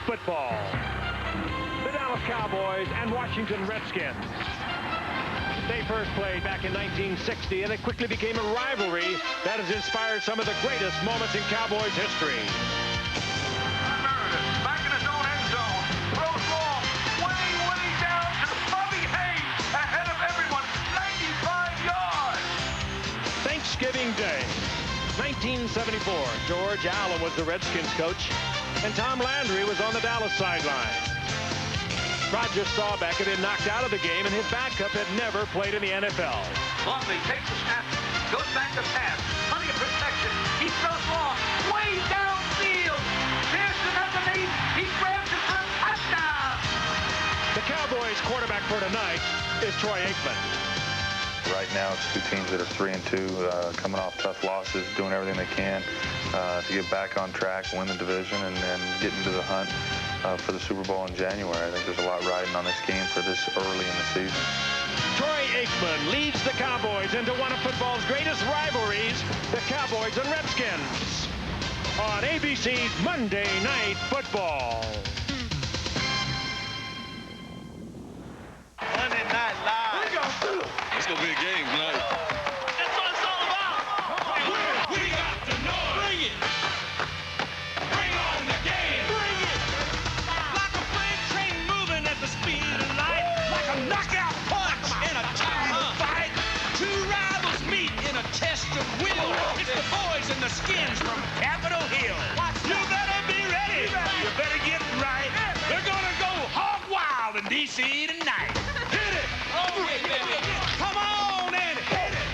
Football. The Dallas Cowboys and Washington Redskins. They first played back in 1960, and it quickly became a rivalry that has inspired some of the greatest moments in Cowboys history. Back in his own end zone. Throws long. Way down to Bobby Hayes. Ahead of everyone. 95 yards. Thanksgiving Day, 1974. George Allen was the Redskins coach, and Tom Landry was on the Dallas sideline. Roger Staubach had been knocked out of the game, and his backup had never played in the NFL. Longley takes a snap, goes back to pass. Plenty of protection. He throws long. Way downfield. Pearson underneath. He grabs it for a touchdown. The Cowboys quarterback for tonight is Troy Aikman. Right now, it's two teams that are 3-2, coming off tough losses, doing everything they can to get back on track, win the division, and get into the hunt for the Super Bowl in January. I think there's a lot riding on this game for this early in the season. Troy Aikman leads the Cowboys into one of football's greatest rivalries, the Cowboys and Redskins, on ABC's Monday Night Football. Monday Night Live. It's going to be a game tonight. That's what it's all about. We got the noise. Bring it. Bring on the game. Bring it. Like a freight train moving at the speed of light. Like a knockout punch in a title fight. Two rivals meet in a test of will. It's the boys and the skins from Capitol Hill. You better be ready. You better get right. They're going to go hog wild in D.C. tonight. Hit it. Oh, come on and hit it.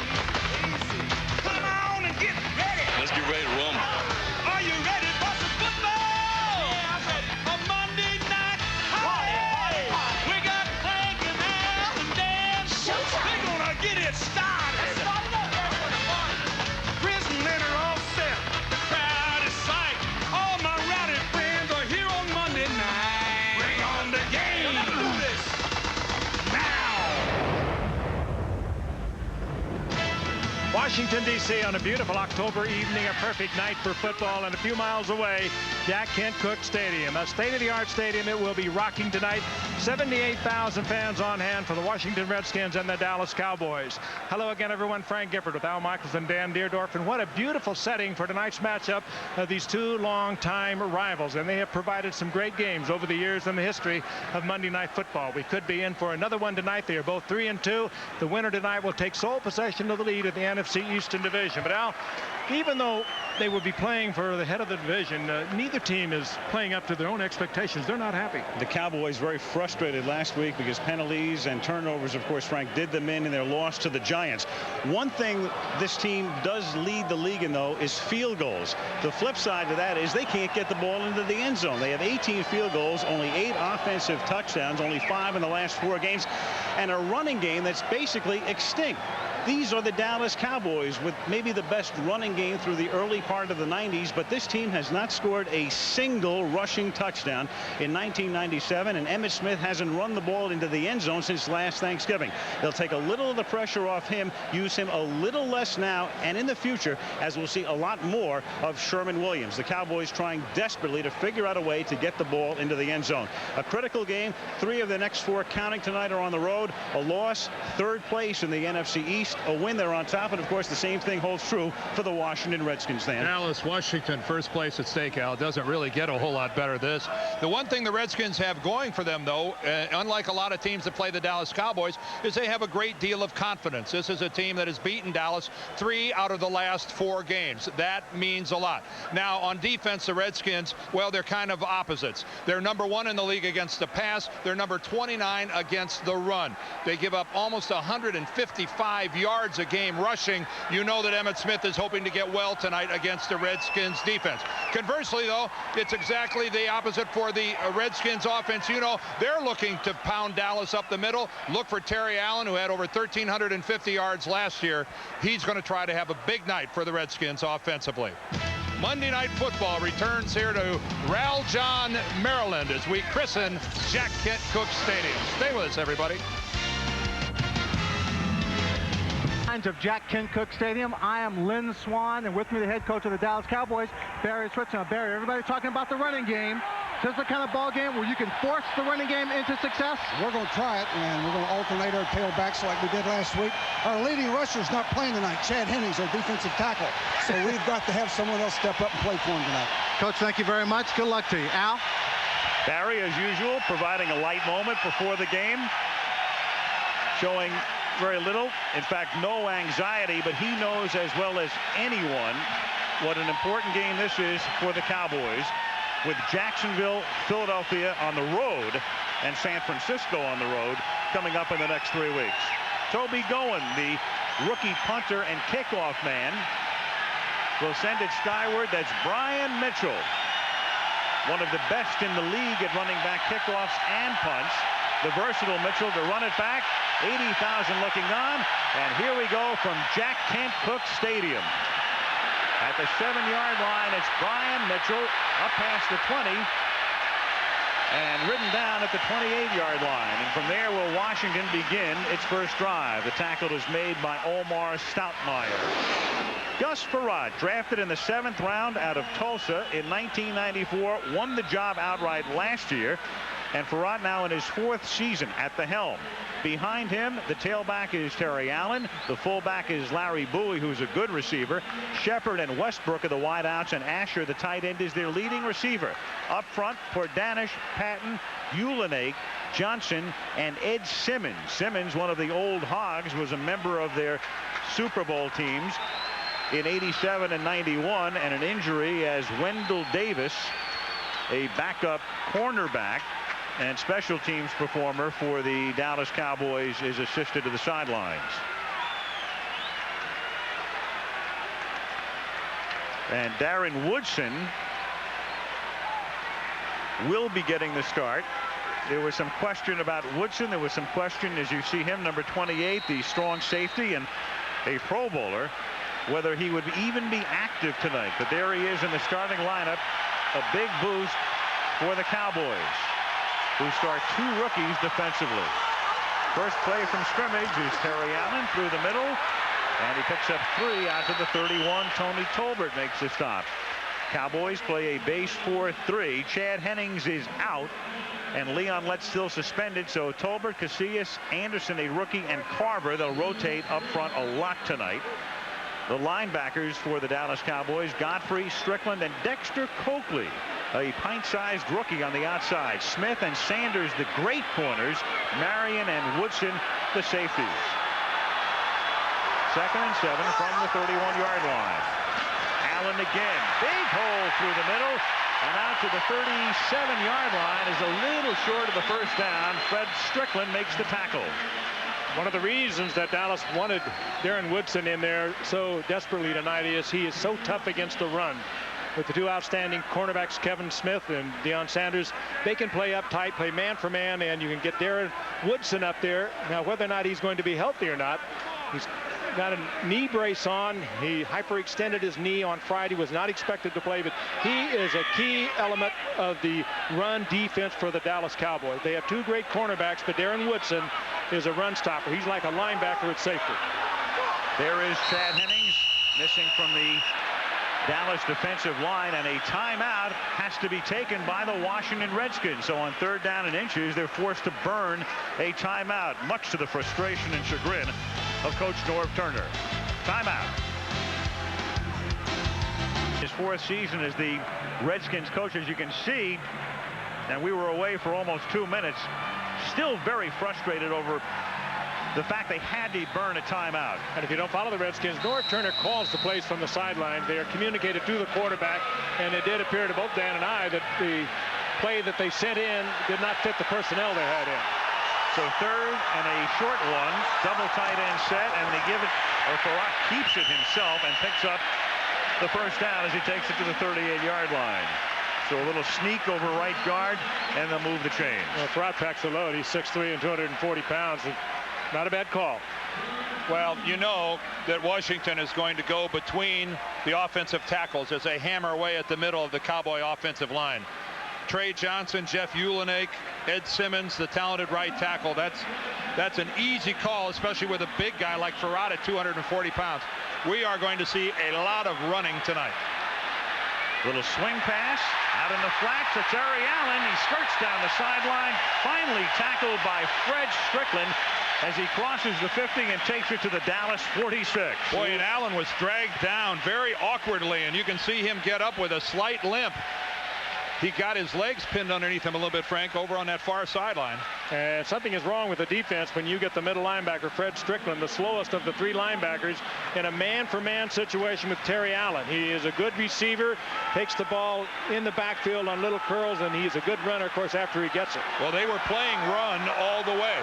Easy. Come on and get ready. Let's get ready to rumble. Are you ready for some football? Yeah, I'm ready. A Monday night party. We got Hank and Al and Dan. They're gonna get it started. Chris and Lynn are all set. The crowd is psyched. All my rowdy friends are here on Monday night. Bring on the game. Let's do this. Washington, D.C. on a beautiful October evening, a perfect night for football, and a few miles away, Jack Kent Cooke Stadium. A state-of-the-art stadium. It will be rocking tonight. 78,000 fans on hand for the Washington Redskins and the Dallas Cowboys. Hello again, everyone. Frank Gifford with Al Michaels and Dan Deerdorf. And what a beautiful setting for tonight's matchup of these two long-time rivals. And they have provided some great games over the years in the history of Monday Night Football. We could be in for another one tonight. They are both 3-2. The winner tonight will take sole possession of the lead at the NFC Eastern Division. But Al, even though they will be playing for the head of the division, neither team is playing up to their own expectations. They're not happy. The Cowboys very frustrated last week because penalties and turnovers, of course, Frank, did them in their loss to the Giants. One thing this team does lead the league in, though, is field goals. The flip side to that is they can't get the ball into the end zone. They have 18 field goals, only 8 offensive touchdowns, only 5 in the last 4 games, and a running game that's basically extinct. These are the Dallas Cowboys with maybe the best running game through the early part of the 90s, but this team has not scored a single rushing touchdown in 1997, and Emmitt Smith hasn't run the ball into the end zone since last Thanksgiving. They'll take a little of the pressure off him, use him a little less now and in the future, as we'll see a lot more of Sherman Williams. The Cowboys trying desperately to figure out a way to get the ball into the end zone. A critical game. 3 of the next 4 counting tonight are on the road. A loss, 3rd place in the NFC East. A win, they're on top, and of course the same thing holds true for the Washington Redskins. Dan. Dallas, Washington, first place at stake, Al. Doesn't really get a whole lot better this. The one thing the Redskins have going for them, though, unlike a lot of teams that play the Dallas Cowboys, is they have a great deal of confidence. This is a team that has beaten Dallas 3 out of the last 4 games. That means a lot. Now, on defense, the Redskins, well, they're kind of opposites. They're number 1 in the league against the pass. They're number 29 against the run. They give up almost 155 yards a game rushing. You know that Emmitt Smith is hoping to get well tonight against the Redskins defense. Conversely, though, it's exactly the opposite for the Redskins offense. You know, they're looking to pound Dallas up the middle. Look for Terry Allen, who had over 1,350 yards last year. He's going to try to have a big night for the Redskins offensively. Monday Night Football returns here to Raljohn, Maryland, as we christen Jack Kent Cooke Stadium. Stay with us, everybody. Of Jack Kent Cooke Stadium. I am Lynn Swan, and with me the head coach of the Dallas Cowboys, Barry Switzer. Barry, everybody talking about the running game. Is this the kind of ball game where you can force the running game into success? We're going to try it, and we're going to alternate our tailbacks like we did last week. Our leading rusher is not playing tonight. Chad Hennings, our defensive tackle. So we've got to have someone else step up and play for him tonight. Coach, thank you very much. Good luck to you. Al? Barry, as usual, providing a light moment before the game, showing very little, in fact, no anxiety, but he knows as well as anyone what an important game this is for the Cowboys, with Jacksonville, Philadelphia on the road and San Francisco on the road coming up in the next 3 weeks. Toby Goen, the rookie punter and kickoff man, will send it skyward. That's Brian Mitchell, one of the best in the league at running back kickoffs and punts. The versatile Mitchell to run it back. 80,000 looking on. And here we go from Jack Kent Cooke Stadium. At the 7-yard line, it's Brian Mitchell up past the 20 and ridden down at the 28-yard line. And from there will Washington begin its first drive. The tackle is made by Omar Stoutmeyer. Gus Frerotte, drafted in the 7th round out of Tulsa in 1994, won the job outright last year. And Frerotte now in his 4th season at the helm. Behind him, the tailback is Terry Allen. The fullback is Larry Bowie, who's a good receiver. Shepard and Westbrook are the wideouts, and Asher, the tight end, is their leading receiver. Up front, Pordanish, Patton, Ulenake, Johnson, and Ed Simmons. Simmons, one of the old Hogs, was a member of their Super Bowl teams in '87 and '91, and an injury as Wendell Davis, a backup cornerback and special teams performer for the Dallas Cowboys, is assisted to the sidelines. And Darren Woodson will be getting the start. There was some question about Woodson. There was some question, as you see him, number 28, the strong safety and a Pro Bowler, whether he would even be active tonight. But there he is in the starting lineup. A big boost for the Cowboys, who start 2 rookies defensively. First play from scrimmage is Terry Allen through the middle, and he picks up 3 out to the 31. Tony Tolbert makes the stop. Cowboys play a base 4-3. Chad Hennings is out, and Leon Lett still suspended. So Tolbert, Casillas, Anderson, a rookie, and Carver, they'll rotate up front a lot tonight. The linebackers for the Dallas Cowboys, Godfrey, Strickland, and Dexter Coakley, a pint-sized rookie on the outside. Smith and Sanders, the great corners. Marion and Woodson, the safeties. 2nd and 7 from the 31-yard line. Allen again. Big hole through the middle. And out to the 37-yard line is a little short of the first down. Fred Strickland makes the tackle. One of the reasons that Dallas wanted Darren Woodson in there so desperately tonight is he is so tough against the run. With the 2 outstanding cornerbacks, Kevin Smith and Deion Sanders, they can play up tight, play man for man, and you can get Darren Woodson up there. Now, whether or not he's going to be healthy or not, he's got a knee brace on. He hyperextended his knee on Friday, was not expected to play, but he is a key element of the run defense for the Dallas Cowboys. They have 2 great cornerbacks, but Darren Woodson is a run stopper. He's like a linebacker at safety. There is Chad Hennings, missing from the Dallas defensive line, and a timeout has to be taken by the Washington Redskins. So on 3rd down and inches, they're forced to burn a timeout, much to the frustration and chagrin of Coach Norv Turner. Timeout. His 4th season as the Redskins coach, as you can see, and we were away for almost 2 minutes, still very frustrated over the fact they had to burn a timeout. And if you don't follow the Redskins, Norv Turner calls the plays from the sideline. They are communicated to the quarterback, and it did appear to both Dan and I that the play that they sent in did not fit the personnel they had in. So 3rd and a short one, double tight end set, and they give it, or Frerotte keeps it himself and picks up the first down as he takes it to the 38-yard line. So a little sneak over right guard, and they'll move the chains. Well, Frerotte packs a load. He's 6'3" and 240 pounds. Not a bad call. Well, you know that Washington is going to go between the offensive tackles as they hammer away at the middle of the Cowboy offensive line. Trey Johnson, Jeff Ulenake, Ed Simmons, the talented right tackle. That's an easy call, especially with a big guy like Frerotte at 240 pounds. We are going to see a lot of running tonight. Little swing pass Out in the flats, it's Terry Allen. He skirts down the sideline. Finally tackled by Fred Strickland as he crosses the 50 and takes it to the Dallas 46. Boy, and Allen was dragged down very awkwardly, and you can see him get up with a slight limp. He got his legs pinned underneath him a little bit, Frank, over on that far sideline. And something is wrong with the defense when you get the middle linebacker, Fred Strickland, the slowest of the 3 linebackers, in a man-for-man situation with Terry Allen. He is a good receiver, takes the ball in the backfield on little curls, and he's a good runner, of course, after he gets it. Well, they were playing run all the way.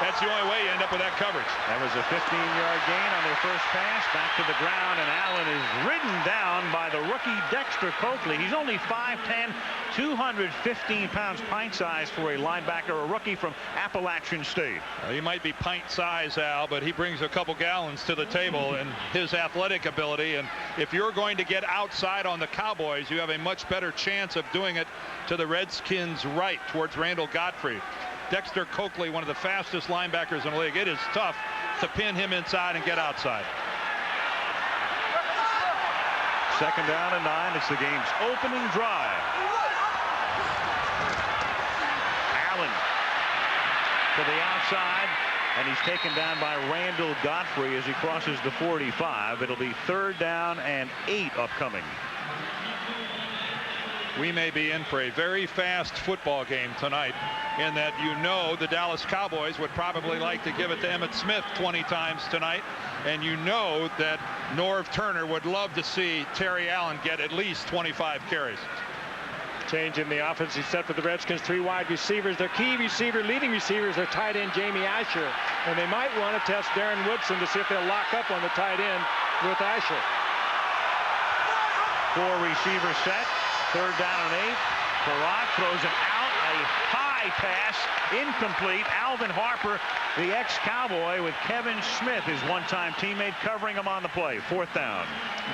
That's the only way you end up with that coverage. That was a 15-yard gain on their first pass. Back to the ground, and Allen is ridden down by the rookie Dexter Coakley. He's only 5'10", 215 pounds pint size for a linebacker, a rookie from Appalachian State. He might be pint size, Al, but he brings a couple gallons to the table and his athletic ability. And if you're going to get outside on the Cowboys, you have a much better chance of doing it to the Redskins' right towards Randall Godfrey. Dexter Coakley, one of the fastest linebackers in the league. It is tough to pin him inside and get outside. 2nd down and 9. It's the game's opening drive. Allen to the outside, and he's taken down by Randall Godfrey as he crosses the 45. It'll be 3rd down and 8 upcoming. We may be in for a very fast football game tonight, in that you know the Dallas Cowboys would probably like to give it to Emmitt Smith 20 times tonight, and you know that Norv Turner would love to see Terry Allen get at least 25 carries. Change in the offensive set for the Redskins. 3 wide receivers. Their key receiver, leading receivers, their tight end Jamie Asher, and they might want to test Darren Woodson to see if they'll lock up on the tight end with Asher. 4 receiver set. 3rd down and 8. Frerotte throws it out. A high pass, incomplete. Alvin Harper, the ex-Cowboy, with Kevin Smith, his one-time teammate, covering him on the play. 4th down.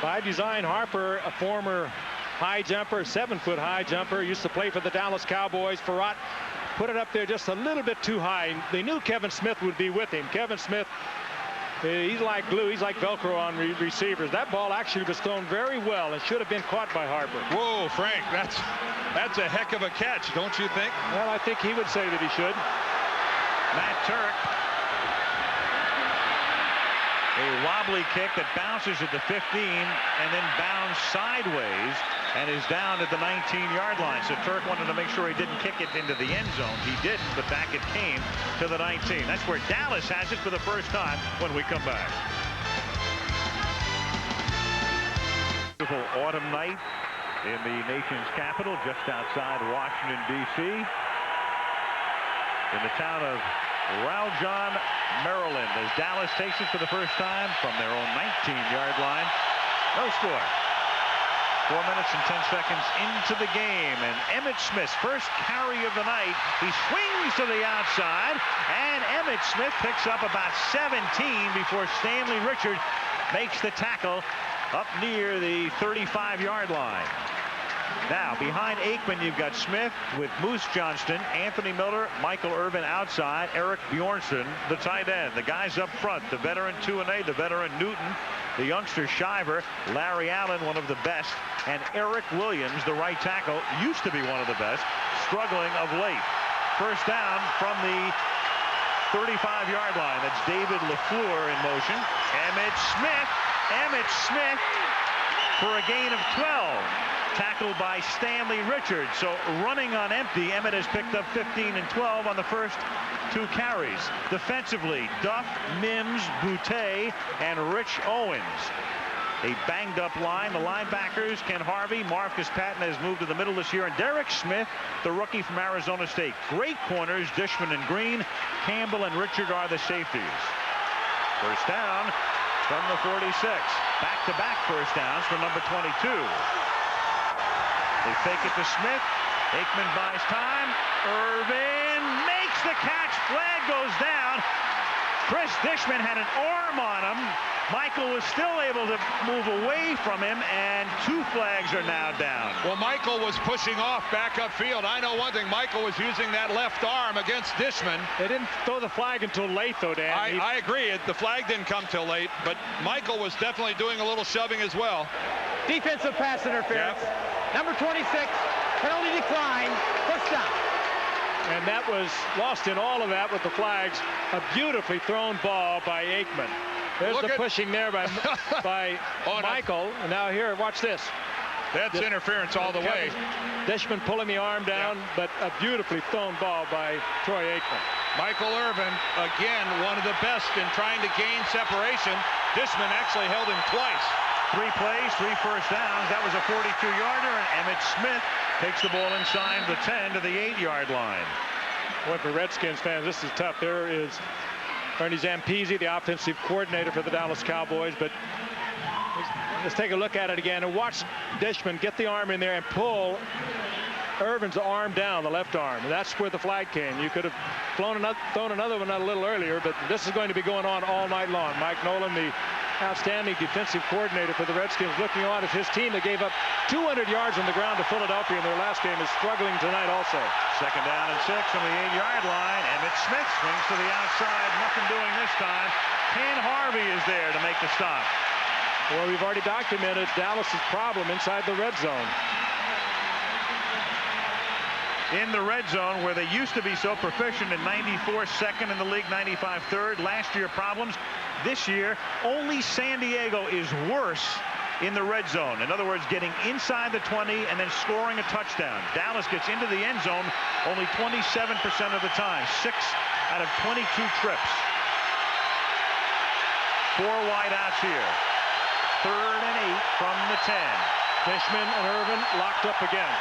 By design, Harper, a former high jumper, 7-foot high jumper, used to play for the Dallas Cowboys. Frerotte put it up there just a little bit too high. They knew Kevin Smith would be with him. Kevin Smith, he's like glue. He's like Velcro on receivers. That ball actually was thrown very well and should have been caught by Harper. Whoa, Frank, that's a heck of a catch, don't you think? Well, I think he would say that he should. Matt Turk. A wobbly kick that bounces at the 15 and then bounds sideways and is down at the 19-yard line. So Turk wanted to make sure he didn't kick it into the end zone. He didn't, but back it came to the 19. That's where Dallas has it for the first time when we come back. Beautiful autumn night in the nation's capital, just outside Washington, D.C. in the town of Raljon, Maryland, as Dallas takes it for the first time from their own 19-yard line. No score. 4 minutes and 10 seconds into the game, and Emmitt Smith's first carry of the night. He swings to the outside, and Emmitt Smith picks up about 17 before Stanley Richard makes the tackle up near the 35-yard line. Now, behind Aikman, you've got Smith with Moose Johnston, Anthony Miller, Michael Irvin outside, Eric Bjornsson, the tight end. The guys up front, the veteran 2-A, the veteran Newton, the youngster Shiver, Larry Allen, one of the best, and Eric Williams, the right tackle, used to be one of the best, struggling of late. First down from the 35-yard line. That's David LaFleur in motion. Emmitt Smith for a gain of 12. Tackled by Stanley Richards. So running on empty, Emmitt has picked up 15 and 12 on the first 2 carries. Defensively, Duff, Mims, Boutte, and Rich Owens. A banged-up line. The linebackers, Ken Harvey, Marcus Patton has moved to the middle this year, and Derek Smith, the rookie from Arizona State. Great corners, Dishman and Green. Campbell and Richard are the safeties. First down from the 46. Back-to-back first downs for number 22. They fake it to Smith. Aikman buys time. Irvin makes the catch. Flag goes down. Chris Dishman had an arm on him. Michael was still able to move away from him, and 2 flags are now down. Well, Michael was pushing off back upfield. I know one thing. Michael was using that left arm against Dishman. They didn't throw the flag until late, though, Dan. I agree. The flag didn't come till late, but Michael was definitely doing a little shoving as well. Defensive pass interference. Yep. Number 26, Penalty declined. First down. And that was lost in all of that with the flags. A beautifully thrown ball by Aikman. There's the pushing there by Michael. And now here, watch this. That's interference all the way. Dishman pulling the arm down, but a beautifully thrown ball by Troy Aikman. Michael Irvin, again, one of the best in trying to gain separation. Dishman actually held him twice. 3 plays, 3 first downs. That was a 42-yarder, and Emmitt Smith takes the ball inside the 10 to the 8-yard line. Boy, for Redskins fans, this is tough. There is Ernie Zampese, the offensive coordinator for the Dallas Cowboys, but let's take a look at it again and watch Dishman get the arm in there and pull Irvin's arm down, the left arm. That's where the flag came. You could have thrown another one out a little earlier, but this is going to be going on all night long. Mike Nolan, the outstanding defensive coordinator for the Redskins, looking on as his team that gave up 200 yards on the ground to Philadelphia in their last game is struggling tonight also. 2nd down and 6 from the 8-yard line. Emmitt Smith swings to the outside. Nothing doing this time. Ken Harvey is there to make the stop. Well, we've already documented Dallas's problem inside the red zone. In the red zone, where they used to be so proficient, in 94 second in the league, 95 third. Last year problems. This year only San Diego is worse in the red zone. In other words, getting inside the 20 and then scoring a touchdown. Dallas gets into the end zone only 27% of the time. 6 out of 22 trips. 4 wide outs here. 3rd and 8 from the 10. Dishman and Irvin locked up again.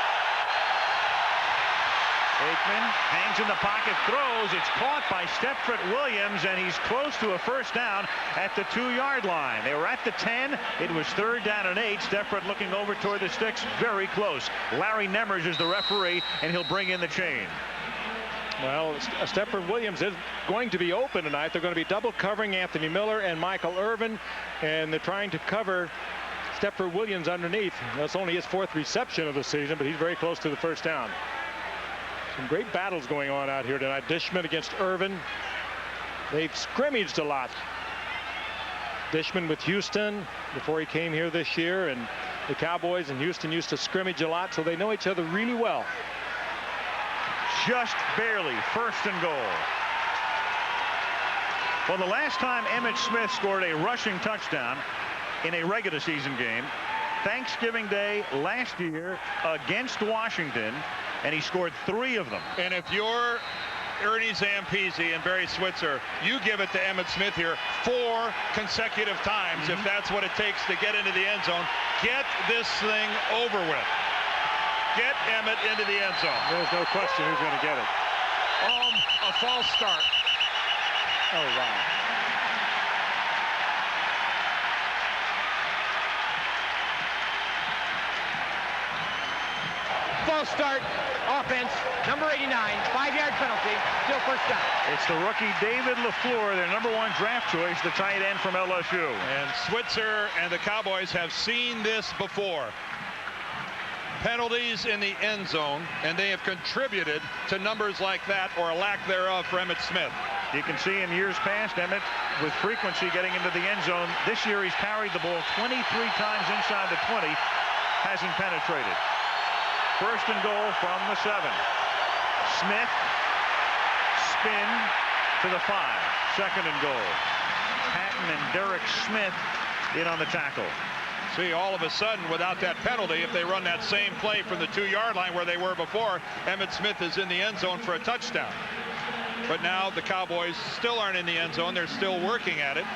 Aikman hangs in the pocket, throws. It's caught by Stepford Williams, and he's close to a first down at the 2-yard line. They were at the 10. It was 3rd down and 8. Stepford looking over toward the sticks, very close. Larry Nemmers is the referee, and he'll bring in the chain. Well, Stepford Williams is going to be open tonight. They're going to be double covering Anthony Miller and Michael Irvin, and they're trying to cover Stepford Williams underneath. That's only his 4th reception of the season, but he's very close to the first down. Some great battles going on out here tonight. Dishman against Irvin. They've scrimmaged a lot. Dishman with Houston before he came here this year, and the Cowboys and Houston used to scrimmage a lot, so they know each other really well. Just barely 1st and goal. Well, the last time Emmitt Smith scored a rushing touchdown in a regular season game, Thanksgiving Day last year against Washington, and he scored 3 of them. And if you're Ernie Zampese and Barry Switzer, you give it to Emmitt Smith here 4 consecutive times if that's what it takes to get into the end zone. Get this thing over with. Get Emmitt into the end zone. There's no question who's going to get it. A false start. Oh, wow. False start, offense, number 89, 5-yard penalty, still first down. It's the rookie David LaFleur, their number 1 draft choice, the tight end from LSU. And Switzer and the Cowboys have seen this before. Penalties in the end zone, and they have contributed to numbers like that, or a lack thereof, for Emmitt Smith. You can see in years past, Emmitt with frequency getting into the end zone. This year he's carried the ball 23 times inside the 20, hasn't penetrated. 1st and goal from the 7. Smith, spin to the 5. 2nd and goal. Patton and Derek Smith in on the tackle. See, all of a sudden, without that penalty, if they run that same play from the 2-yard line where they were before, Emmitt Smith is in the end zone for a touchdown. But now the Cowboys still aren't in the end zone. They're still working at it.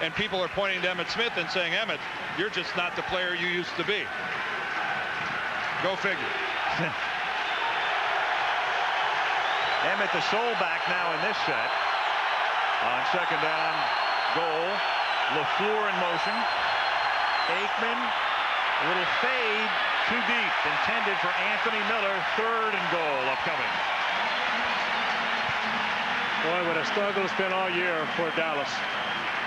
And people are pointing to Emmitt Smith and saying, Emmitt, you're just not the player you used to be. Go figure. Emmitt, the sole back now in this set. On 2nd down, goal. LaFleur in motion. Aikman, a little fade, too deep. Intended for Anthony Miller. 3rd and goal upcoming. Boy, what a struggle it's been all year for Dallas.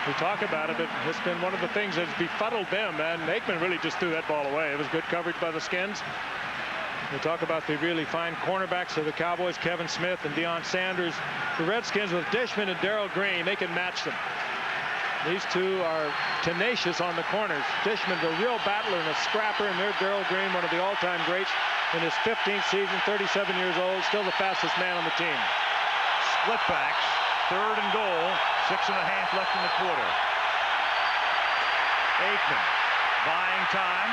We talk about it, but it's been one of the things that's befuddled them, and Aikman really just threw that ball away. It was good coverage by the Skins. We talk about the really fine cornerbacks of the Cowboys, Kevin Smith and Deion Sanders. The Redskins with Dishman and Darrell Green, they can match them. These two are tenacious on the corners. Dishman's a real battler and a scrapper, and there's Darrell Green, one of the all-time greats. in his 15th season, 37 years old, still the fastest man on the team. Split backs, 3rd and goal, 6.5 left in the quarter. Aikman buying time.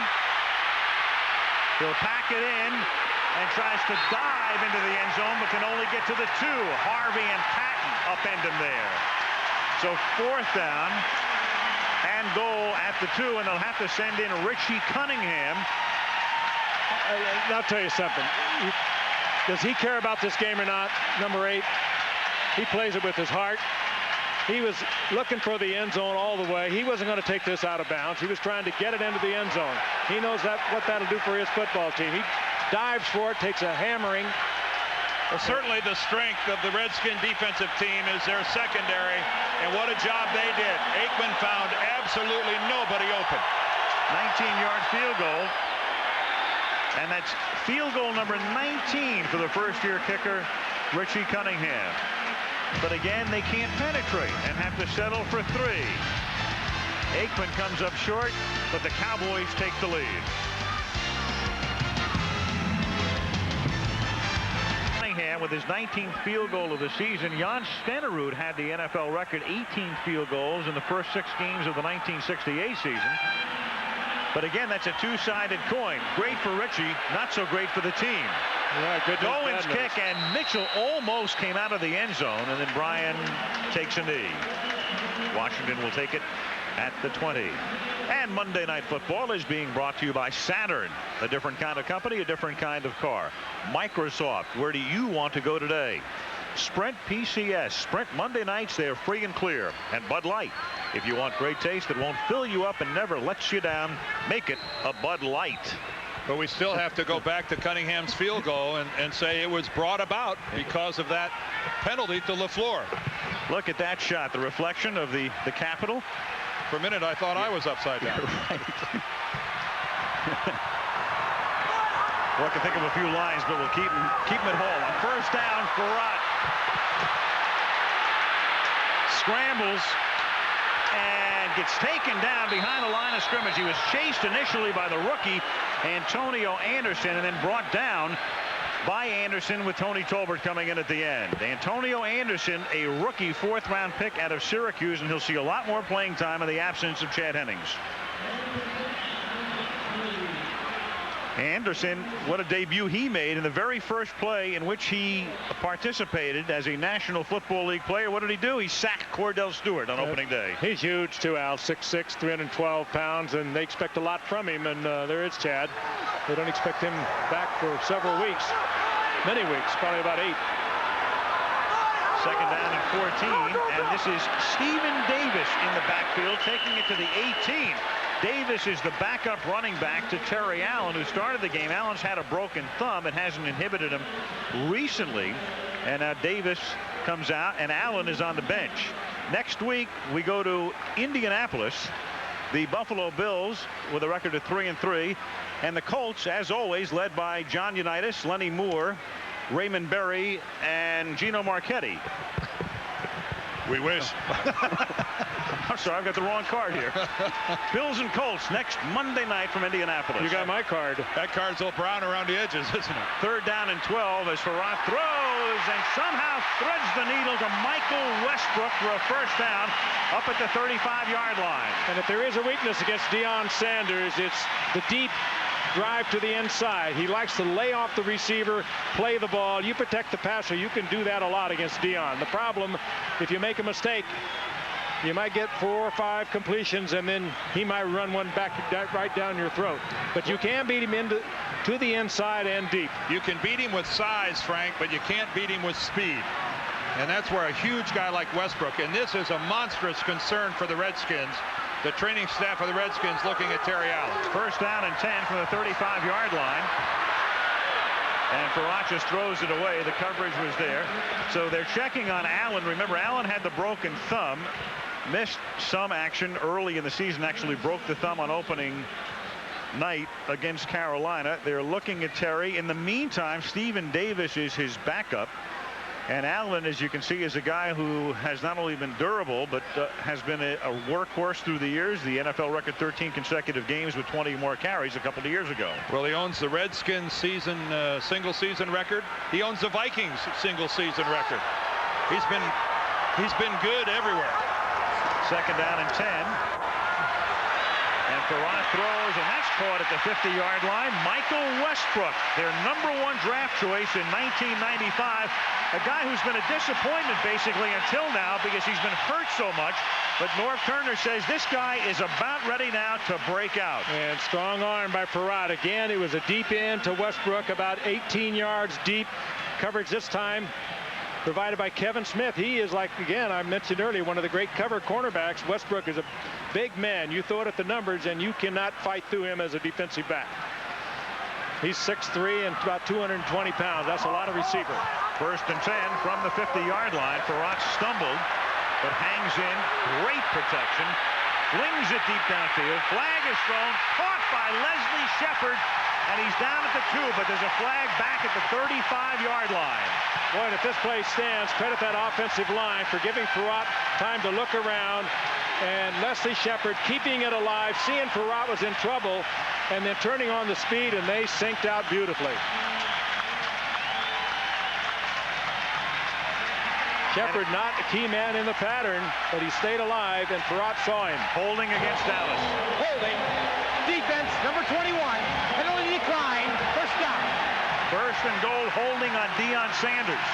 He'll pack it in and tries to dive into the end zone, but can only get to the 2. Harvey and Patton upend him there. So 4th down and goal at the 2, and they'll have to send in Richie Cunningham. I'll tell you something. Does he care about this game or not? Number 8. He plays it with his heart. He was looking for the end zone all the way. He wasn't going to take this out of bounds. He was trying to get it into the end zone. He knows what that'll do for his football team. He dives for it, takes a hammering. Well, certainly the strength of the Redskin defensive team is their secondary, and what a job they did. Aikman found absolutely nobody open. 19-yard field goal, and that's field goal number 19 for the first-year kicker, Richie Cunningham. But again, they can't penetrate and have to settle for 3. Aikman comes up short, but the Cowboys take the lead. Cunningham with his 19th field goal of the season. Jan Stenerud had the NFL record 18 field goals in the first 6 games of the 1968 season. But again, that's a 2-sided coin. Great for Richie, not so great for the team. Yeah, good. Owens kick, and Mitchell almost came out of the end zone, and then Bryan takes a knee. Washington will take it at the 20. And Monday Night Football is being brought to you by Saturn, a different kind of company, a different kind of car. Microsoft, where do you want to go today? Sprint PCS. Sprint Monday nights, they are free and clear. And Bud Light. If you want great taste that won't fill you up and never lets you down, make it a Bud Light. But we still have to go back to Cunningham's field goal and say it was brought about because of that penalty to LaFleur. Look at that shot, the reflection of the Capitol. For a minute, I thought I was upside down. Right. Well, I can think of a few lines, but we'll keep them at home. On 1st down, Frerotte scrambles and gets taken down behind the line of scrimmage. He was chased initially by the rookie Antonio Anderson and then brought down by Anderson, with Tony Tolbert coming in at the end. Antonio Anderson, a rookie 4th-round pick out of Syracuse, and he'll see a lot more playing time in the absence of Chad Hennings. Anderson, what a debut he made in the very first play in which he participated as a National Football League player. What did he do? He sacked Cordell Stewart on opening day. He's huge too, Al. 6'6", 312 pounds, and they expect a lot from him. And there is Chad. They don't expect him back for several weeks, many weeks, probably about 8. 2nd down and 14, and this is Stephen Davis in the backfield, taking it to the 18. Davis is the backup running back to Terry Allen, who started the game. Allen's had a broken thumb. It hasn't inhibited him recently. And now Davis comes out, and Allen is on the bench. Next week, we go to Indianapolis. The Buffalo Bills with a record of 3-3. And the Colts, as always, led by John Unitas, Lenny Moore, Raymond Berry, and Gino Marchetti. We wish. I'm sorry, I've got the wrong card here. Bills and Colts next Monday night from Indianapolis. You got my card. That card's all brown around the edges, isn't it? 3rd down and 12 as Frerotte throws and somehow threads the needle to Michael Westbrook for a 1st down up at the 35-yard line. And if there is a weakness against Deion Sanders, it's the deep drive to the inside. He likes to lay off the receiver, play the ball. You protect the passer, you can do that a lot against Deion. The problem, if you make a mistake, you might get 4 or 5 completions, and then he might run one back right down your throat. But you can beat him to the inside and deep. You can beat him with size, Frank, but you can't beat him with speed. And that's where a huge guy like Westbrook, and this is a monstrous concern for the Redskins. The training staff of the Redskins looking at Terry Allen. 1st down and 10 from the 35-yard line. And Frerotte just throws it away. The coverage was there. So they're checking on Allen. Remember, Allen had the broken thumb. Missed some action early in the season. Actually broke the thumb on opening night against Carolina. They're looking at Terry. In the meantime, Stephen Davis is his backup. And Allen, as you can see, is a guy who has not only been durable, but has been a workhorse through the years. The NFL record 13 consecutive games with 20 more carries a couple of years ago. Well, he owns the Redskins single season record. He owns the Vikings single season record. He's been good everywhere. Second down and 10. And Frerotte throws, and that's caught at the 50-yard line. Michael Westbrook, their #1 draft choice in 1995. A guy who's been a disappointment basically until now because he's been hurt so much. But Norv Turner says this guy is about ready now to break out. And strong arm by Frerotte. Again, it was a deep end to Westbrook, about 18 yards deep. Coverage this time provided by Kevin Smith. He is, like, again, I mentioned earlier, one of the great cover cornerbacks. Westbrook is a big man. You throw it at the numbers, and you cannot fight through him as a defensive back. He's 6'3" and about 220 pounds. That's a lot of receiver. First and 10 from the 50-yard line. Frerotte stumbled, but hangs in. Great protection. Flings it deep downfield. Flag is thrown. Caught by Leslie Shepard. And he's down at the 2, but there's a flag back at the 35-yard line. Boy, if this play stands, credit that offensive line for giving Frerotte time to look around. And Leslie Shepard keeping it alive, seeing Frerotte was in trouble, and then turning on the speed, and they synced out beautifully. Shepard not a key man in the pattern, but he stayed alive, and Frerotte saw him. Holding against Dallas. Holding. Defense, number 21. Penalty decline. First down. First and goal, holding on Deion Sanders.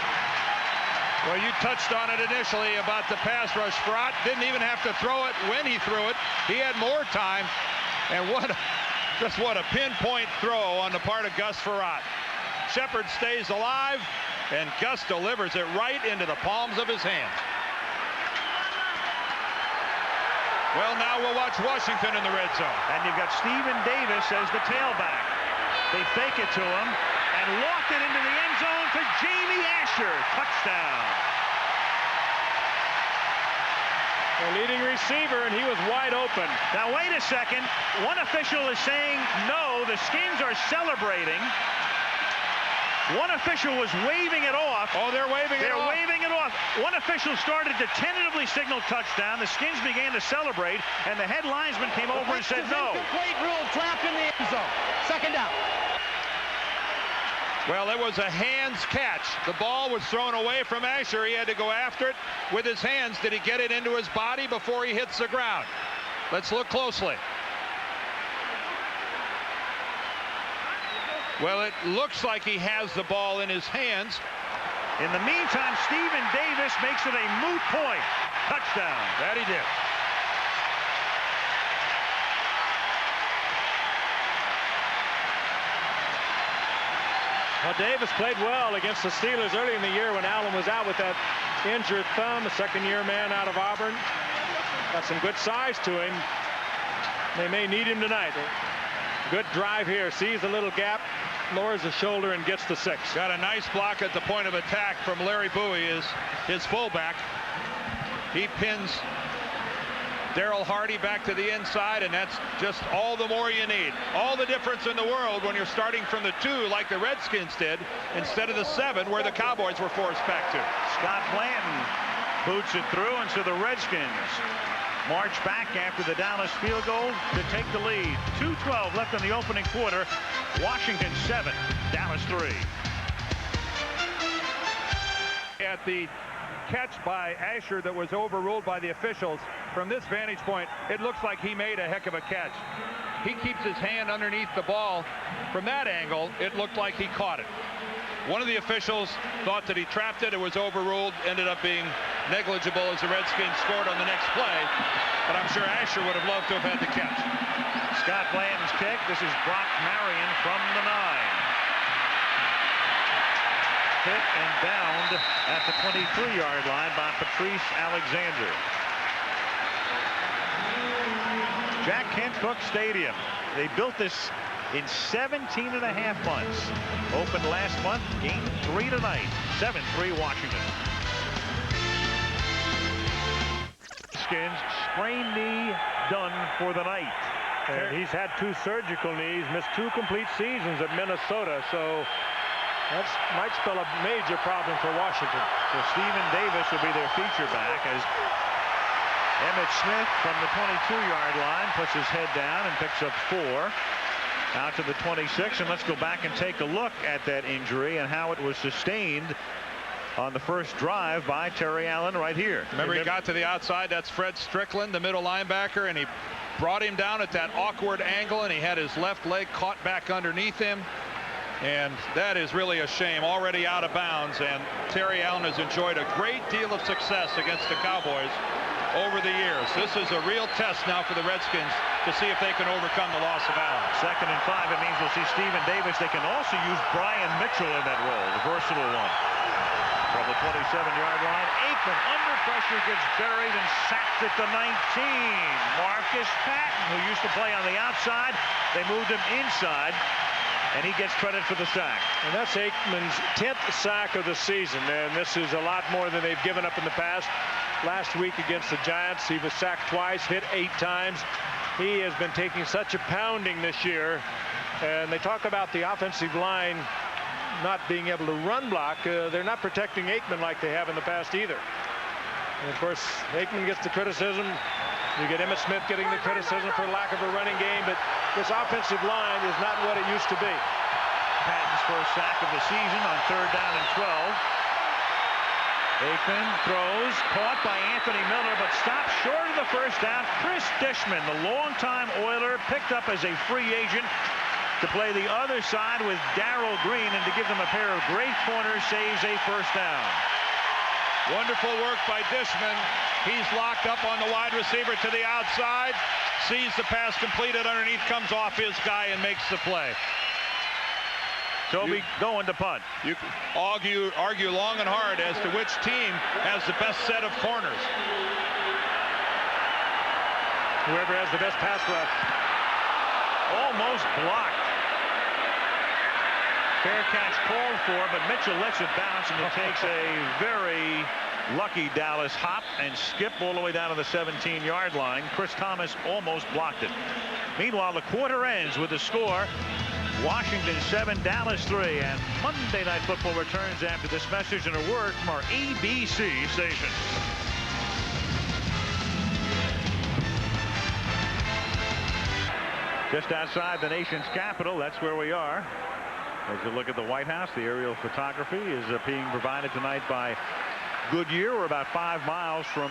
Well, you touched on it initially about the pass rush. Frerotte didn't even have to throw it when he threw it. He had more time. And just what a pinpoint throw on the part of Gus Frerotte. Shepard stays alive, and Gus delivers it right into the palms of his hands. Well, now we'll watch Washington in the red zone. And you've got Stephen Davis as the tailback. They fake it to him and loft it into the end zone to Jamie Asher. Touchdown. The leading receiver, and he was wide open. Now, wait a second. One official is saying no, the Skins are celebrating. One official was waving it off. Oh, they're waving it off. They're waving it off. One official started to tentatively signal touchdown. The Skins began to celebrate, and the head linesman came over and said no. Incomplete rule, trapped in the end zone. Second down. Well, it was a hands catch. The ball was thrown away from Asher. He had to go after it with his hands. Did he get it into his body before he hits the ground? Let's look closely. Well, it looks like he has the ball in his hands. In the meantime, Stephen Davis makes it a moot point. Touchdown. That he did. Well, Davis played well against the Steelers early in the year when Allen was out with that injured thumb, a second-year man out of Auburn. Got some good size to him. They may need him tonight. Good drive here. Sees a little gap, lowers the shoulder, and gets the 6. Got a nice block at the point of attack from Larry Bowie, his fullback. He pins Darryl Hardy back to the inside, and that's just all the more you need. All the difference in the world when you're starting from the 2 like the Redskins did instead of the 7 where the Cowboys were forced back to. Scott Blanton boots it through, and so the Redskins march back after the Dallas field goal to take the lead. 2:12 left in the opening quarter. Washington 7, Dallas 3. At the catch by Asher that was overruled by the officials, from this vantage point, it looks like he made a heck of a catch. He keeps his hand underneath the ball. From that angle, it looked like he caught it. One of the officials thought that he trapped it. It was overruled, ended up being negligible as the Redskins scored on the next play. But I'm sure Asher would have loved to have had the catch. Scott Blanton's kick. This is Brock Marion from the 9. Hit and bound at the 23-yard line by Patrice Alexander. Jack Kent Cooke Stadium. They built this in 17 and a half months. Opened last month. Game 3 tonight. 7-3 Washington. Skins sprained knee, done for the night. And he's had 2 surgical knees, missed 2 complete seasons at Minnesota. So That might spell a major problem for Washington. So Stephen Davis will be their feature back as Emmitt Smith from the 22-yard line puts his head down and picks up 4 out to the 26. And let's go back and take a look at that injury and how it was sustained on the first drive by Terry Allen right here. Remember, he got to the outside. That's Fred Strickland, the middle linebacker, and he brought him down at that awkward angle, and he had his left leg caught back underneath him. And that is really a shame. Already out of bounds, and Terry Allen has enjoyed a great deal of success against the Cowboys over the years. This is a real test now for the Redskins to see if they can overcome the loss of Allen. 2nd and 5. It means we'll see Stephen Davis. They can also use Brian Mitchell in that role, the versatile one. From the 27-yard line, Aikman under pressure gets buried and sacked at the 19. Marcus Patton, who used to play on the outside, they moved him inside, and he gets credit for the sack. And that's Aikman's 10th sack of the season, and this is a lot more than they've given up in the past. Last week against the Giants, he was sacked twice, hit 8 times. He has been taking such a pounding this year, and they talk about the offensive line not being able to run block. They're not protecting Aikman like they have in the past either. And of course, Aikman gets the criticism. You get Emmitt Smith getting the criticism for lack of a running game, but this offensive line is not what it used to be. Patton's first sack of the season on 3rd down and 12. Aikman throws, caught by Anthony Miller, but stopped short of the first down. Chris Dishman, the longtime Oiler, picked up as a free agent to play the other side with Darrell Green, and to give them a pair of great corners, saves a first down. Wonderful work by Dishman. He's locked up on the wide receiver to the outside, sees the pass completed underneath, comes off his guy and makes the play. Toby going to punt. You argue long and hard as to which team has the best set of corners. Whoever has the best pass rush. Almost blocked. Fair catch called for, but Mitchell lets it bounce, and it takes a very lucky Dallas hop and skip all the way down to the 17-yard line. Chris Thomas almost blocked it. Meanwhile, the quarter ends with the score: Washington 7, Dallas 3. And Monday Night Football returns after this message and a word from our ABC station. Just outside the nation's capital, that's where we are. As you look at the White House, the aerial photography is being provided tonight by Goodyear. We're about 5 miles from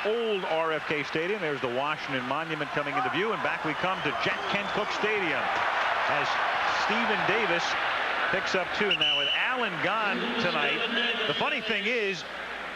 old RFK Stadium. There's the Washington Monument coming into view, and back we come to Jack Kent Cooke Stadium as Stephen Davis picks up 2. Now, with Allen gone tonight, the funny thing is,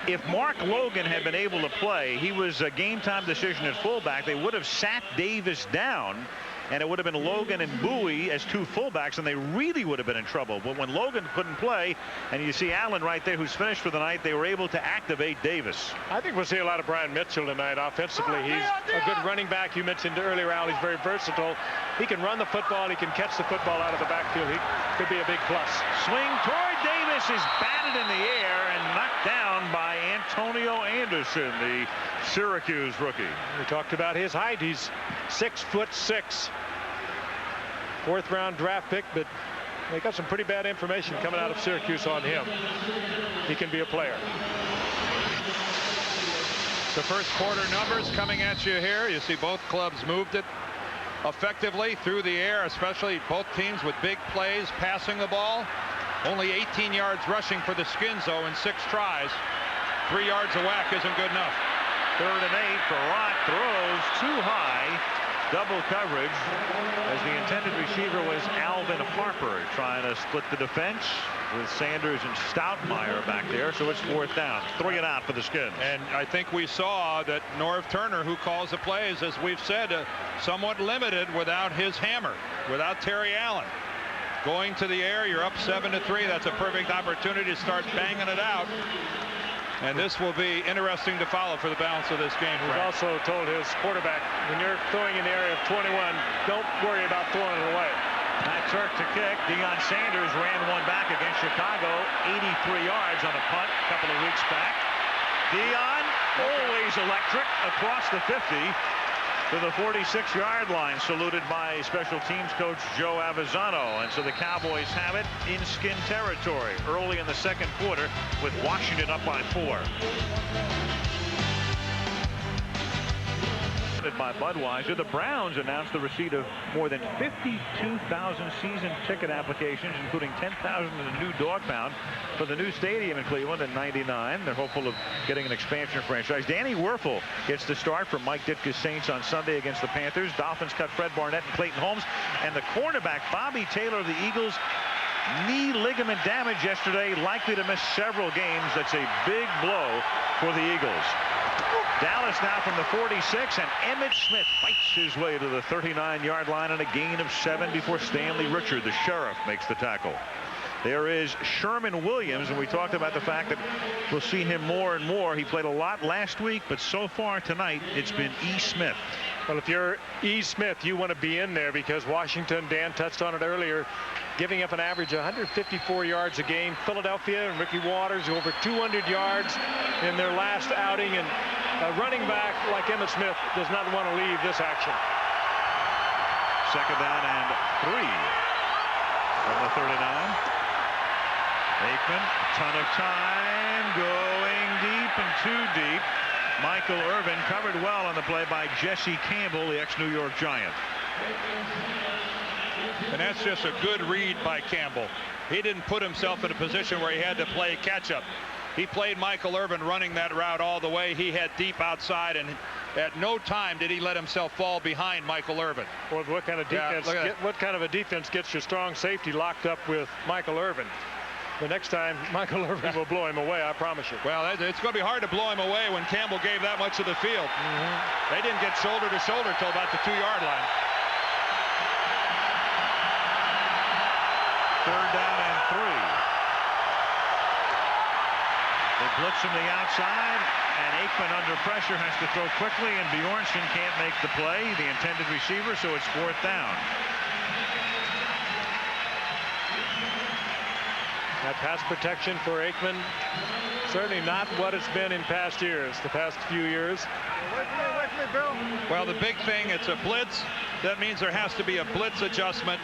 if Mark Logan had been able to play, he was a game-time decision at fullback. They would have sat Davis down, and it would have been Logan and Bowie as 2 fullbacks, and they really would have been in trouble. But when Logan couldn't play, and you see Allen right there who's finished for the night, they were able to activate Davis. I think we'll see a lot of Brian Mitchell tonight offensively. He's a good running back. You mentioned earlier, Al, he's very versatile. He can run the football. He can catch the football out of the backfield. He could be a big plus. Swing toward Davis is batted in the air and knocked down by Antonio Anderson, the Syracuse rookie. We talked about his height. He's 6'6". 4th round draft pick, but they got some pretty bad information coming out of Syracuse on him. He can be a player. The first quarter numbers coming at you here. You see both clubs moved it effectively through the air, especially both teams with big plays passing the ball. Only 18 yards rushing for the Skins, though, in 6 tries. 3 yards a whack isn't good enough. 3rd and 8. Frerotte throws too high. Double coverage, as the intended receiver was Alvin Harper, trying to split the defense with Sanders and Stoudemire back there. So it's 4th down. 3 and out for the Skins. And I think we saw that Norv Turner, who calls the plays, as we've said, somewhat limited without his hammer, without Terry Allen. Going to the air, you're up 7-3. That's a perfect opportunity to start banging it out. And this will be interesting to follow for the balance of this game. He's also told his quarterback, when you're throwing in the area of 21, don't worry about throwing it away. Back Turk to kick. Deion Sanders ran one back against Chicago, 83 yards on a punt a couple of weeks back. Deion, always electric, across the 50. to the 46-yard line, saluted by special teams coach Joe Avezzano. And so the Cowboys have it in skin territory early in the second quarter with Washington up by 4. By Budweiser, the Browns announced the receipt of more than 52,000 season ticket applications, including 10,000 in a new dog pound for the new stadium in Cleveland in '99. They're hopeful of getting an expansion franchise. Danny Werfel gets the start for Mike Ditka's Saints on Sunday against the Panthers. Dolphins cut Fred Barnett and Clayton Holmes, and the cornerback Bobby Taylor of the Eagles, knee ligament damage yesterday, likely to miss several games. That's a big blow for the Eagles. Dallas now from the 46, and Emmitt Smith fights his way to the 39-yard line on a gain of 7 before Stanley Richard, the sheriff, makes the tackle. There is Sherman Williams, and we talked about the fact that we'll see him more and more. He played a lot last week, but so far tonight it's been E. Smith. Well, if you're E. Smith, you want to be in there because Washington, Dan touched on it earlier, giving up an average of 154 yards a game. Philadelphia and Ricky Waters over 200 yards in their last outing, and a running back like Emmitt Smith does not want to leave this action. Second down and 3 from the 39. Aikman, a ton of time, going deep and too deep. Michael Irvin covered well on the play by Jesse Campbell, the ex-New York Giant. And that's just a good read by Campbell. He didn't put himself in a position where he had to play catch-up. He played Michael Irvin running that route all the way. He had deep outside, and at no time did he let himself fall behind Michael Irvin. Well, what kind of defense? What kind of a defense gets your strong safety locked up with Michael Irvin? The next time, Michael Irvin will blow him away, I promise you. Well, it's going to be hard to blow him away when Campbell gave that much of the field. They didn't get shoulder to shoulder till about the 2-yard line. Third down and 3. They blitz from the outside, and Aikman under pressure has to throw quickly, and Bjornsson can't make the play, the intended receiver, so it's 4th down. That pass protection for Aikman, certainly not what it's been in past years, the past few years. Wait for me, Bill. Well, the big thing, it's a blitz. That means there has to be a blitz adjustment.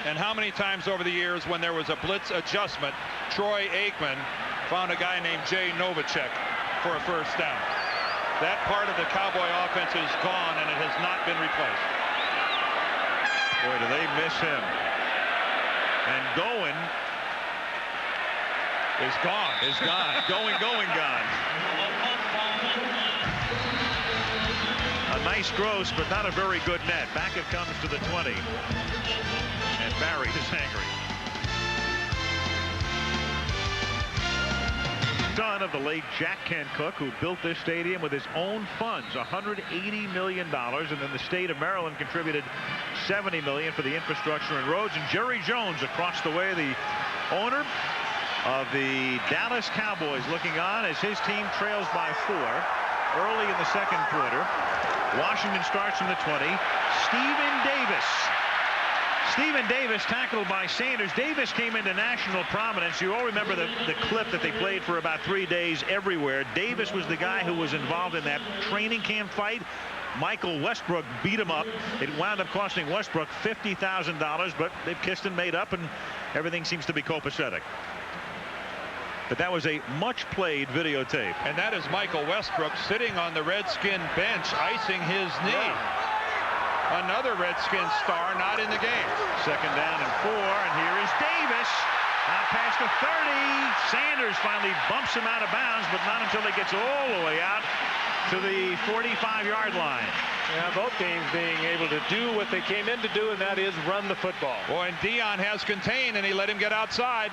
And how many times over the years when there was a blitz adjustment, Troy Aikman found a guy named Jay Novacek for a first down. That part of the Cowboy offense is gone, and it has not been replaced. Boy, do they miss him. And going is gone. Is gone. Going, gone. A nice gross, but not a very good net. Back it comes to the 20. And Barry is angry. Son of the late Jack Kent Cooke, who built this stadium with his own funds, $180 million, and then the state of Maryland contributed $70 million for the infrastructure and roads. And Jerry Jones, across the way, the owner of the Dallas Cowboys, looking on as his team trails by 4 early in the second quarter. Washington starts from the 20. Stephen Davis tackled by Sanders. Davis came into national prominence. You all remember the clip that they played for about 3 days everywhere. Davis was the guy who was involved in that training camp fight. Michael Westbrook beat him up. It wound up costing Westbrook $50,000, but they've kissed and made up, and everything seems to be copacetic. But that was a much-played videotape. And that is Michael Westbrook sitting on the Redskin bench, icing his knee. Another Redskin star not in the game. Second down and 4, and here is Davis. Out past the 30. Sanders finally bumps him out of bounds, but not until he gets all the way out to the 45-yard line. Yeah, both teams being able to do what they came in to do, and that is run the football. Boy, and Dion has contained, and he let him get outside.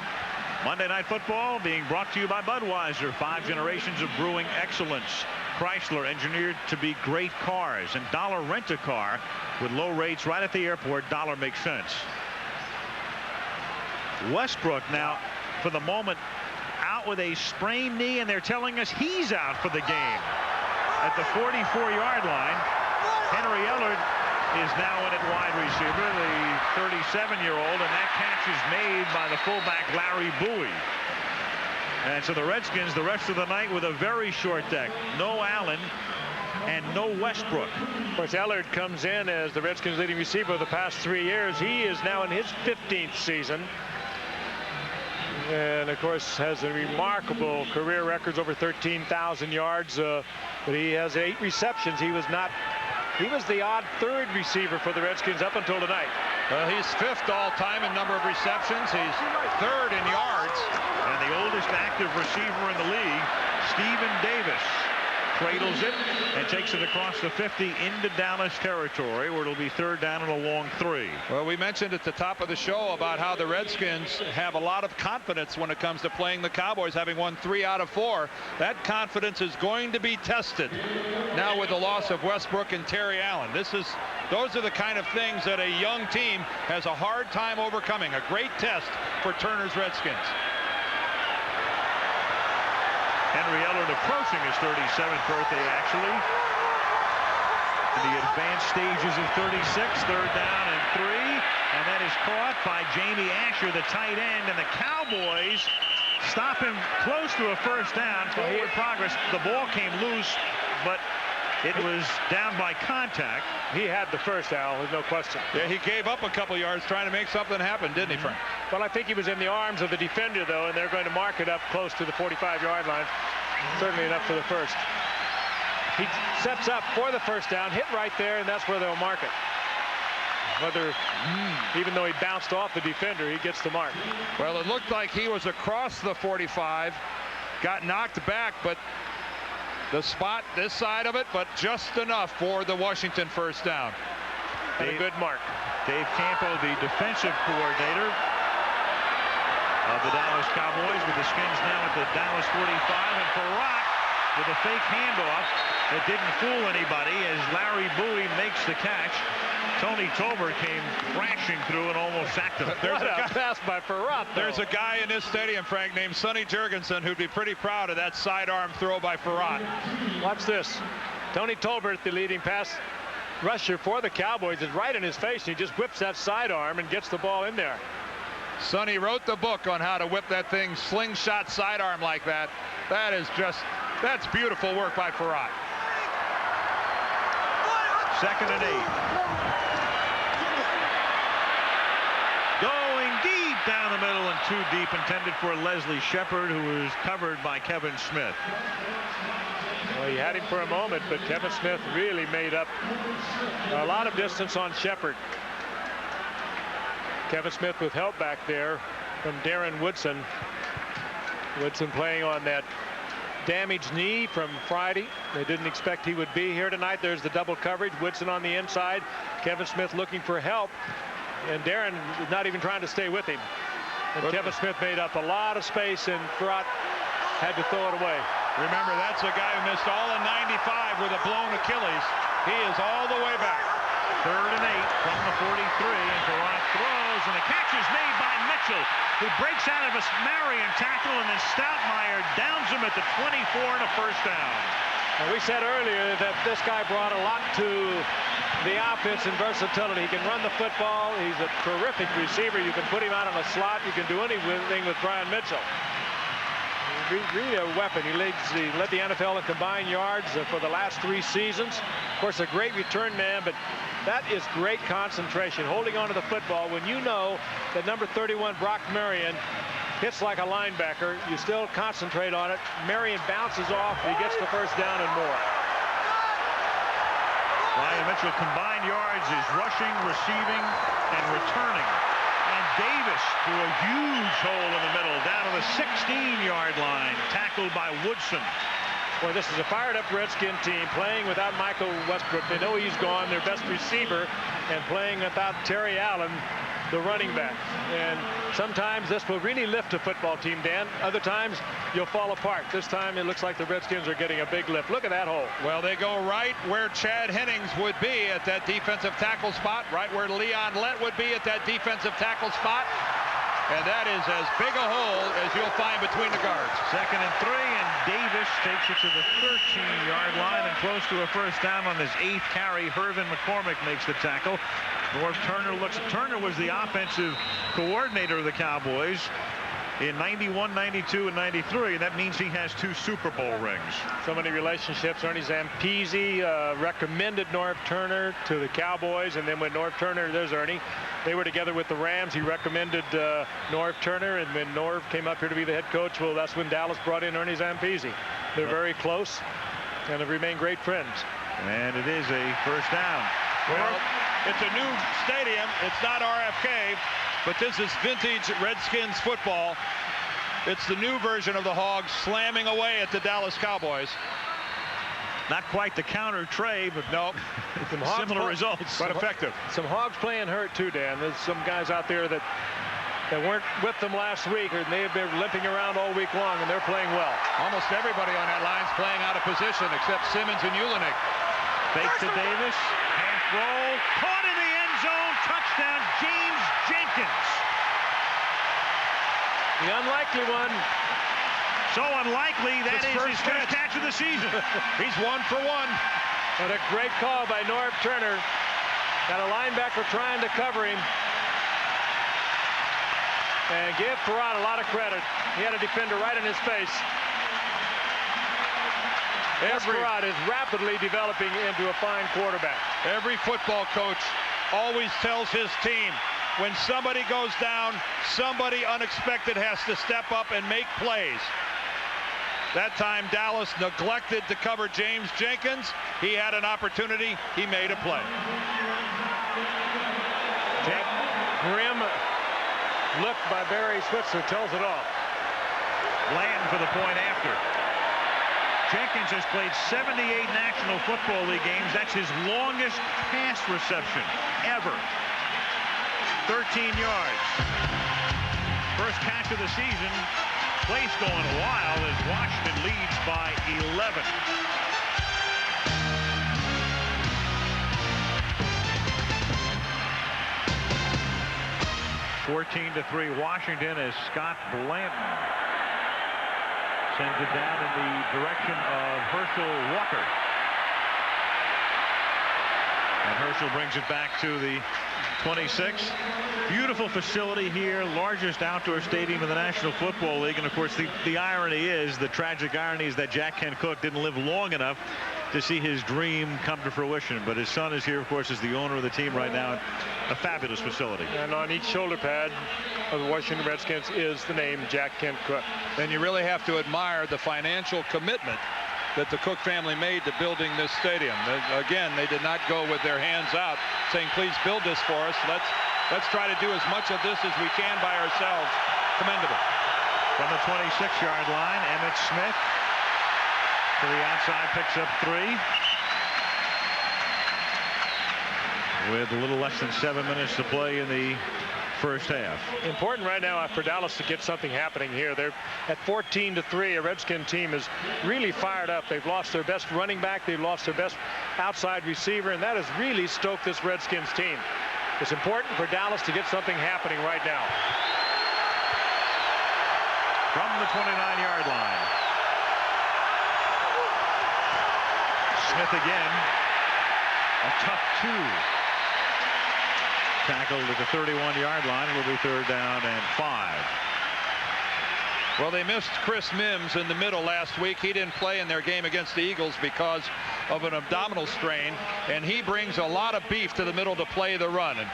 Monday Night Football being brought to you by Budweiser. 5 generations of brewing excellence. Chrysler, engineered to be great cars. And Dollar Rent-A-Car with low rates right at the airport. Dollar makes sense. Westbrook now, for the moment, out with a sprained knee, and they're telling us he's out for the game. At the 44-yard line, Henry Ellard is now in at wide receiver, the 37-year-old, and that catch is made by the fullback Larry Bowie. And so the Redskins the rest of the night with a very short deck. No Allen and no Westbrook. Of course, Ellard comes in as the Redskins' leading receiver of the past 3 years. He is now in his 15th season. And, of course, has a remarkable career records, over 13,000 yards. But he has 8 receptions. He was the odd third receiver for the Redskins up until tonight. Well, he's 5th all-time in number of receptions. He's 3rd in yards. And the oldest active receiver in the league, Stephen Davis, cradles it and takes it across the 50 into Dallas territory, where it'll be 3rd down and a long 3. Well, we mentioned at the top of the show about how the Redskins have a lot of confidence when it comes to playing the Cowboys, having won 3 out of 4. That confidence is going to be tested now with the loss of Westbrook and Terry Allen. Those are the kind of things that a young team has a hard time overcoming. A great test for Turner's Redskins. Henry Ellard approaching his 37th birthday, actually. In the advanced stages of 36, 3rd down and 3. And that is caught by Jamie Asher, the tight end. And the Cowboys stop him close to a 1st down. Forward progress. The ball came loose, but it was down by contact. He had the first, Al, there's no question. Yeah, he gave up a couple yards trying to make something happen, didn't he, Frank? Well, I think he was in the arms of the defender, though, and they're going to mark it up close to the 45-yard line. Certainly enough for the first. He sets up for the 1st down, hit right there, and that's where they'll mark it. Even though he bounced off the defender, he gets the mark. Well, it looked like he was across the 45, got knocked back, but the spot this side of it, but just enough for the Washington 1st down. And a good mark. Dave Campo, the defensive coordinator of the Dallas Cowboys, with the Skins now at the Dallas 45, and Frerotte with a fake handoff that didn't fool anybody as Larry Bowie makes the catch. Tony Tolbert came crashing through and almost sacked him. What a pass by Frerotte, though. There's a guy in this stadium, Frank, named Sonny Jurgensen, who'd be pretty proud of that sidearm throw by Frerotte. Watch this. Tony Tolbert, the leading pass rusher for the Cowboys, is right in his face. He just whips that sidearm and gets the ball in there. Sonny wrote the book on how to whip that thing, slingshot sidearm like that. That's beautiful work by Frerotte. 2nd and 8. Going deep down the middle and 2 deep, intended for Leslie Shepard, who was covered by Kevin Smith. Well, he had him for a moment, but Kevin Smith really made up a lot of distance on Shepard. Kevin Smith with help back there from Darren Woodson. Woodson playing on that damaged knee from Friday. They didn't expect he would be here tonight. There's the double coverage. Woodson on the inside. Kevin Smith looking for help. And Darren not even trying to stay with him. And Kevin Smith made up a lot of space, and Frerotte had to throw it away. Remember, that's a guy who missed all of 95 with a blown Achilles. He is all the way back. 3rd and 8 from the 43, and Frerotte throws, and the catch is made by Mitchell, who breaks out of a Marion tackle, and then Stoutmeyer downs him at the 24 and a 1st down. Well, we said earlier that this guy brought a lot to the offense and versatility. He can run the football. He's a terrific receiver. You can put him out on a slot. You can do anything with Brian Mitchell. Really a weapon. He led the NFL in combined yards for the last 3 seasons. Of course, a great return man, but that is great concentration, holding on to the football when you know that number 31, Brock Marion, hits like a linebacker. You still concentrate on it. Marion bounces off. He gets the 1st down and more. Brian Mitchell combined yards is rushing, receiving, and returning. And Davis through a huge hole in the middle, down to the 16-yard line, tackled by Woodson. Well, this is a fired-up Redskin team playing without Michael Westbrook. They know he's gone, their best receiver, and playing without Terry Allen, the running back. And sometimes this will really lift a football team, Dan. Other times you'll fall apart. This time it looks like the Redskins are getting a big lift. Look at that hole. Well, they go right where Chad Hennings would be at that defensive tackle spot, right where Leon Lett would be at that defensive tackle spot. And that is as big a hole as you'll find between the guards. 2nd and 3, and Davis takes it to the 13-yard line and close to a 1st down on his 8th carry. Irvin McCormick makes the tackle. North Turner looks. Turner was the offensive coordinator of the Cowboys in 91, 92, and 93, and that means he has 2 Super Bowl rings. So many relationships. Ernie Zampese recommended Norv Turner to the Cowboys, and then when Norv Turner, there's Ernie, they were together with the Rams. He recommended Norv Turner, and when Norv came up here to be the head coach, well, that's when Dallas brought in Ernie Zampese. They're very close, and have remained great friends. And it is a first down. Well, it's a new stadium. It's not RFK, but this is vintage Redskins football. It's the new version of the Hogs slamming away at the Dallas Cowboys. Not quite the counter Trey, but no, similar results. But effective. Some Hogs playing hurt too, Dan. There's some guys out there that weren't with them last week, or they have been limping around all week long, and they're playing well. Almost everybody on that line's playing out of position except Simmons and Ulenik. Fake to Davis, half roll, caught in the end zone, touchdown James Jenkins. The unlikely one. So unlikely that is his first catch of the season. He's 1 for 1. But a great call by Norv Turner. Got a linebacker trying to cover him. And give Frerotte a lot of credit. He had a defender right in his face. Gus Frerotte is rapidly developing into a fine quarterback. Every football coach always tells his team, when somebody goes down, somebody unexpected has to step up and make plays. That time Dallas neglected to cover James Jenkins. He had an opportunity. He made a play. That grim look by Barry Switzer tells it all. Bland for the point after. Jenkins has played 78 National Football League games. That's his longest pass reception ever. 13 yards. First catch of the season. Place going wild as Washington leads by 11. (14-3) Washington as Scott Blanton sends it down in the direction of Herschel Walker. And Herschel brings it back to the 26. Beautiful facility here, largest outdoor stadium in the National Football League. And of course the irony is, the tragic irony is that Jack Kent Cooke didn't live long enough to see his dream come to fruition. But his son is here, of course, as the owner of the team right now. A fabulous facility. And on each shoulder pad of the Washington Redskins is the name Jack Kent Cooke. And you really have to admire the financial commitment that the Cooke family made to building this stadium. Again, they did not go with their hands out saying, please build this for us. Let's try to do as much of this as we can by ourselves. Commendable. From the 26-yard line, Emmitt Smith to the outside, picks up 3. With a little less than 7 minutes to play in the first half. Important right now for Dallas to get something happening here. They're at 14-3. A Redskin team is really fired up. They've lost their best running back. They've lost their best outside receiver, and that has really stoked this Redskins team. It's important for Dallas to get something happening right now. From the 29-yard line. Smith again. A tough 2. Tackled at the 31-yard line. Will be 3rd down and 5. Well, they missed Chris Mims in the middle last week. He didn't play in their game against the Eagles because of an abdominal strain, and he brings a lot of beef to the middle to play the run. And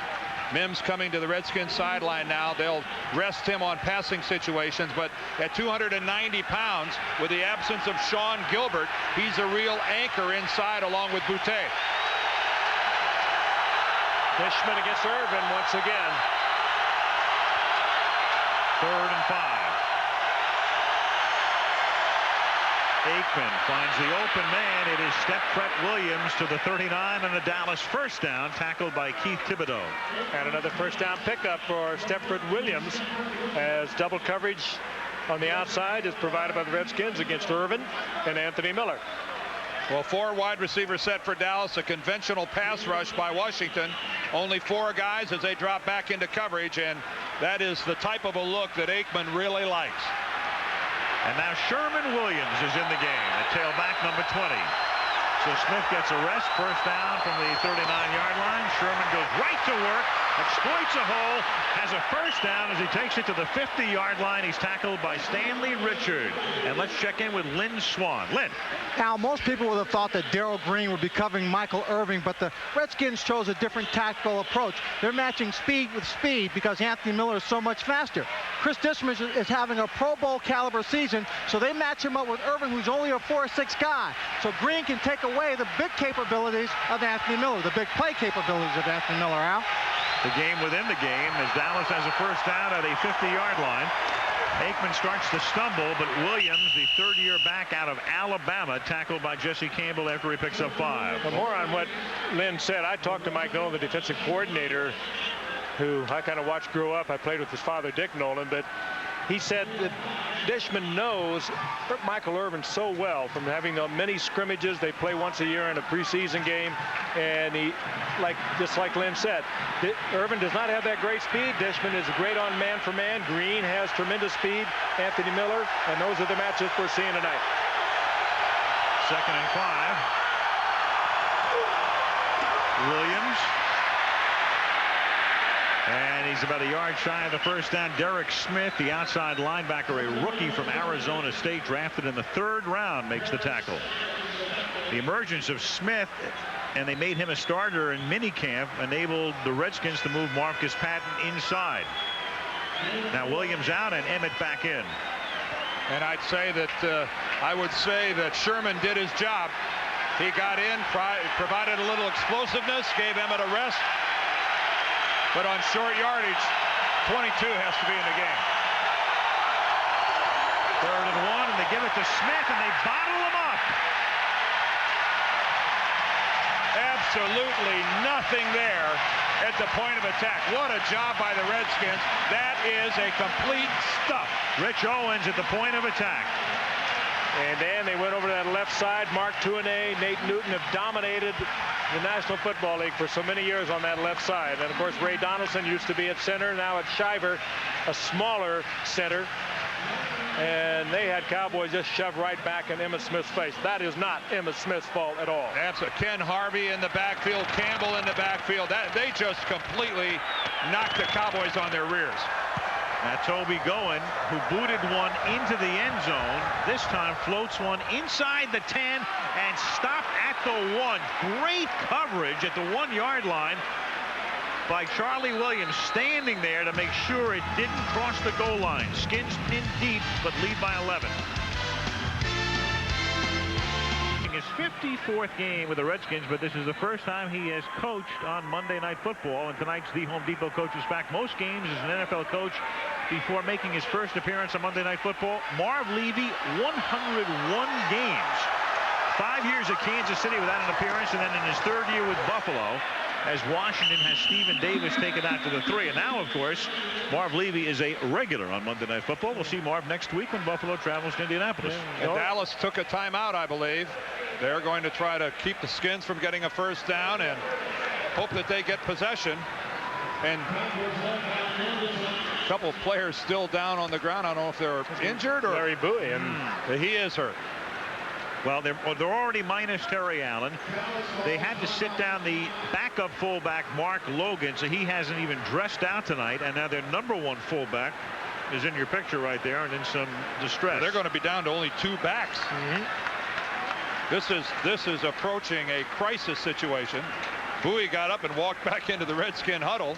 Mims coming to the Redskins sideline now. They'll rest him on passing situations, but at 290 pounds, with the absence of Sean Gilbert, he's a real anchor inside along with Boutte. Fishman against Irvin once again. 3rd and 5. Aikman finds the open man. It is Stepfret Williams to the 39 and a Dallas first down, tackled by Keith Thibodeau. And another first down pickup for Stepfret Williams, as double coverage on the outside is provided by the Redskins against Irvin and Anthony Miller. Well, 4 wide receivers set for Dallas. A conventional pass rush by Washington. Only 4 guys as they drop back into coverage, and that is the type of a look that Aikman really likes. And now Sherman Williams is in the game at tailback number 20. So Smith gets a rest, first down from the 39-yard line. Sherman goes right to work exploits a hole, has a first down as he takes it to the 50-yard line. He's tackled by Stanley Richard. And let's check in with Lynn Swan. Lynn. Now, most people would have thought that Darrell Green would be covering Michael Irvin, but the Redskins chose a different tactical approach. They're matching speed with speed because Anthony Miller is so much faster. Chris Dismers is having a Pro Bowl caliber season, so they match him up with Irvin, who's only a 4'6" guy. So Green can take away the big capabilities of Anthony Miller, the big play capabilities of Anthony Miller, Al. The game within the game as Dallas has a first down at a 50-yard line. Aikman starts to stumble, but Williams, the third-year back out of Alabama, tackled by Jesse Campbell after he picks up 5. But more on what Lynn said, I talked to Mike Nolan, the defensive coordinator, who I kind of watched grow up. I played with his father, Dick Nolan, but he said that Dishman knows Michael Irvin so well from having the many scrimmages. They play once a year in a preseason game, and he, just like Lynn said, Irvin does not have that great speed. Dishman is great on man-for-man. Green has tremendous speed. Anthony Miller, and those are the matchups we're seeing tonight. 2nd and 5. Williams. And he's about a yard shy of the first down. Derek Smith, the outside linebacker, a rookie from Arizona State, drafted in the 3rd round, makes the tackle. The emergence of Smith, and they made him a starter in minicamp, enabled the Redskins to move Marcus Patton inside. Now Williams out and Emmett back in. And I'd say that I would say that Sherman did his job. He got in, provided a little explosiveness, gave Emmett a rest. But on short yardage, 22 has to be in the game. 3rd and 1, and they give it to Smith, and they bottle him up. Absolutely nothing there at the point of attack. What a job by the Redskins. That is a complete stuff. Rich Owens at the point of attack. And then they went over to that left side. Mark Tuinei, Nate Newton have dominated the National Football League for so many years on that left side. And of course, Ray Donaldson used to be at center. Now it's Shiver, a smaller center. And they had Cowboys just shoved right back in Emmitt Smith's face. That is not Emmitt Smith's fault at all. That's Ken Harvey in the backfield, Campbell in the backfield. They just completely knocked the Cowboys on their rears. Now Toby Goen, who booted one into the end zone, this time floats one inside the 10 and stopped at the 1. Great coverage at the 1-yard line by Charlie Williams, standing there to make sure it didn't cross the goal line. Skins pinned deep, but lead by 11. His 54th game with the Redskins, but this is the first time he has coached on Monday Night Football, and tonight's the Home Depot coaches back most games as an NFL coach before making his first appearance on Monday Night Football. Marv Levy, 101 games. 5 years at Kansas City without an appearance, and then in his 3rd year with Buffalo, as Washington has Stephen Davis taken out to the 3. And now, of course, Marv Levy is a regular on Monday Night Football. We'll see Marv next week when Buffalo travels to Indianapolis. And Dallas took a timeout, I believe. They're going to try to keep the Skins from getting a first down and hope that they get possession. And a couple of players still down on the ground. I don't know if they're injured or Larry Bowie, and he is hurt. Well, they're already minus Terry Allen. They had to sit down the backup fullback, Mark Logan, so he hasn't even dressed out tonight. And now their #1 fullback is in your picture right there and in some distress. Well, they're going to be down to only 2 backs. This is approaching a crisis situation. Bowie got up and walked back into the Redskin huddle.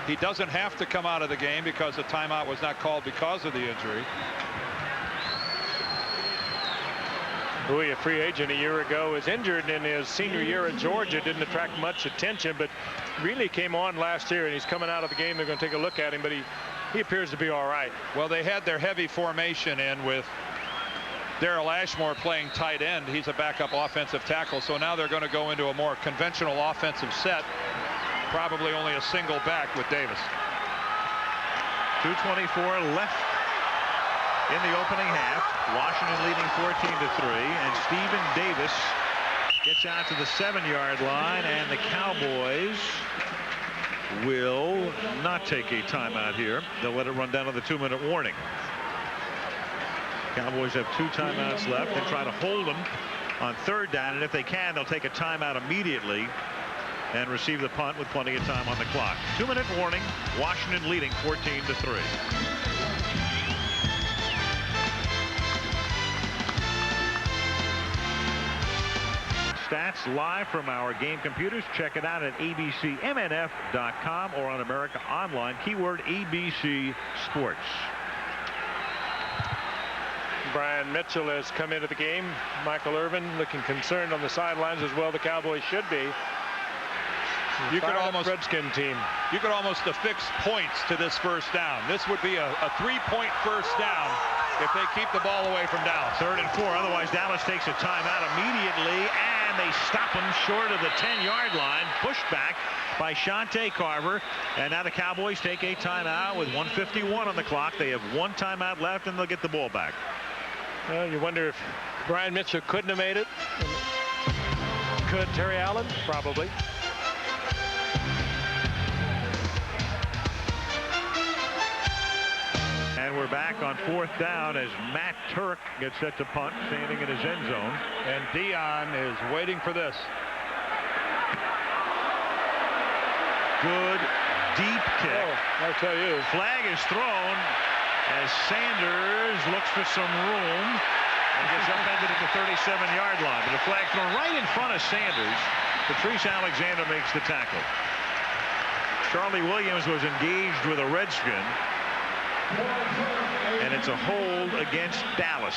He doesn't have to come out of the game because the timeout was not called because of the injury. Bowie, a free agent a year ago, was injured in his senior year at Georgia. Didn't attract much attention, but really came on last year, and he's coming out of the game. They're going to take a look at him, but he appears to be all right. Well, they had their heavy formation in with Daryl Ashmore playing tight end. He's a backup offensive tackle, so now they're going to go into a more conventional offensive set. Probably only a single back with Davis. 2:24 left in the opening half. Washington leading 14-3, and Stephen Davis gets out to the 7-yard line, and the Cowboys will not take a timeout here. They'll let it run down to the 2-minute warning. Cowboys have 2 timeouts left and try to hold them on 3rd down, and if they can, they'll take a timeout immediately and receive the punt with plenty of time on the clock. 2-minute warning. Washington leading 14-3. Stats live from our game computers. Check it out at abcmnf.com or on America Online. Keyword ABC Sports. Brian Mitchell has come into the game. Michael Irvin looking concerned on the sidelines as well. The Cowboys should be. You could almost Redskin team. You could almost affix points to this first down. This would be a 3-point first down if they keep the ball away from Dallas. 3rd and 4. Otherwise, Dallas takes a timeout immediately, and they stop him short of the 10-yard line. Pushed back by Shante Carver, and now the Cowboys take a timeout with 1:51 on the clock. They have 1 timeout left, and they'll get the ball back. Well, you wonder if Brian Mitchell couldn't have made it. Could Terry Allen? Probably. And we're back on 4th down as Matt Turk gets set to punt, standing in his end zone. And Dion is waiting for this. Good deep kick. Oh, I'll tell you. Flag is thrown as Sanders looks for some room and gets upended at the 37-yard line. But a flag thrown right in front of Sanders. Patrice Alexander makes the tackle. Charlie Williams was engaged with a Redskin. And it's a hold against Dallas.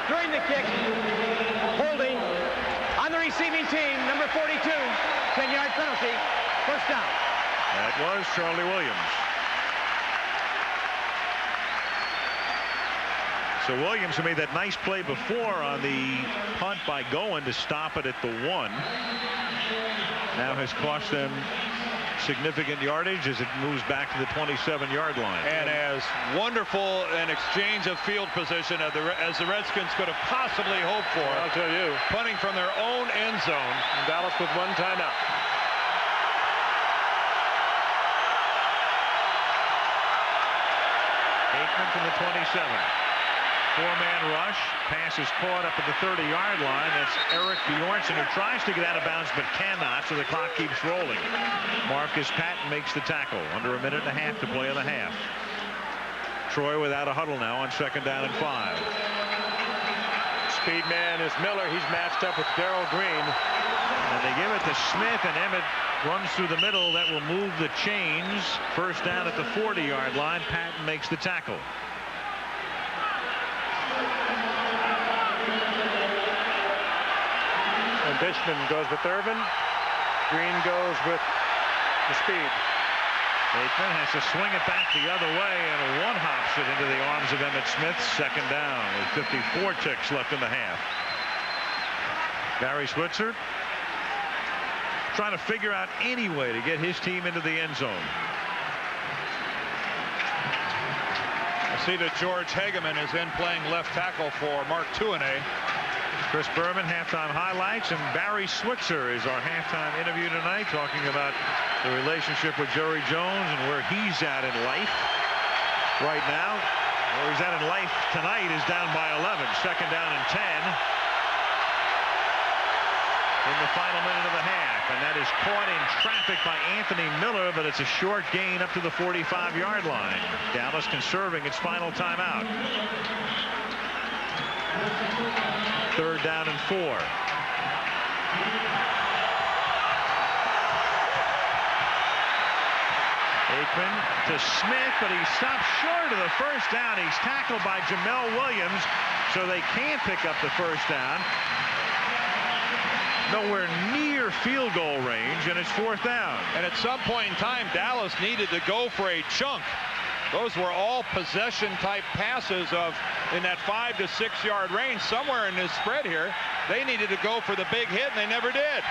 During the kick, holding on the receiving team, number 42, 10-yard penalty, first down. That was Charlie Williams. So Williams, who made that nice play before on the punt by Goen to stop it at the 1, now has cost them significant yardage as it moves back to the 27-yard line. And as wonderful an exchange of field position as the Redskins could have possibly hoped for. I'll tell you. Punting from their own end zone. And Dallas with 1 timeout. Aikman from the 27. 4-man rush. Pass is caught up at the 30-yard line. That's Eric Bjornsson, who tries to get out of bounds but cannot, so the clock keeps rolling. Marcus Patton makes the tackle. Under 1.5 minutes to play in the half. Troy without a huddle now on 2nd down and 5. Speed man is Miller. He's matched up with Darrell Green. And they give it to Smith, and Emmett runs through the middle. That will move the chains. First down at the 40-yard line. Patton makes the tackle. And Bishman goes with Irvin. Green goes with the speed. Aikman has to swing it back the other way, and one-hops it into the arms of Emmitt Smith. 2nd down with 54 ticks left in the half. Barry Switzer trying to figure out any way to get his team into the end zone. I see that George Hageman is in playing left tackle for Mark Tuanay. Chris Berman, halftime highlights, and Barry Switzer is our halftime interview tonight, talking about the relationship with Jerry Jones and where he's at in life right now. Where he's at in life tonight is down by 11. 2nd down and 10 in the final minute of the half, and that is caught in traffic by Anthony Miller, but it's a short gain up to the 45-yard line. Dallas conserving its final timeout. 3rd down and 4. Aikman to Smith, but he stops short of the first down. He's tackled by Jamel Williams, so they can't pick up the first down. Nowhere near field goal range, and it's 4th down. And at some point in time, Dallas needed to go for a chunk. Those were all possession type passes in that 5 to 6 yard range. Somewhere in this spread here, they needed to go for the big hit, and they never did.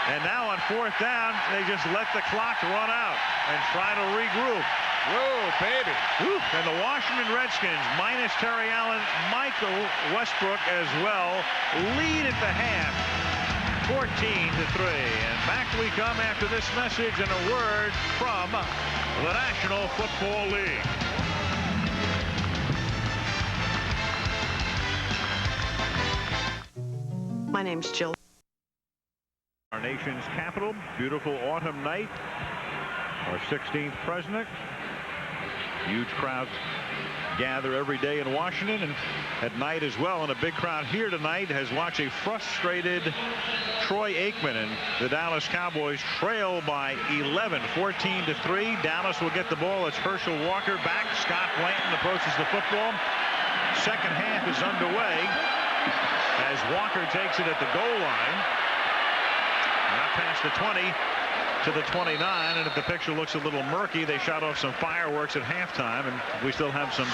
And now on 4th down, they just let the clock run out and try to regroup. Whoa, baby. Woo. And the Washington Redskins, minus Terry Allen, Michael Westbrook as well, lead at the half. 14-3. And back we come after this message and a word from the National Football League. My name's Jill. Our nation's capital, beautiful autumn night. Our 16th president. Huge crowds gather every day in Washington and at night as well. And a big crowd here tonight has watched a frustrated Troy Aikman, and the Dallas Cowboys trail by 11, 14-3. Dallas will get the ball. It's Herschel Walker back. Scott Blanton approaches the football. Second half is underway as Walker takes it at the goal line. Not past the 20 to the 29, and if the picture looks a little murky, they shot off some fireworks at halftime, and we still have some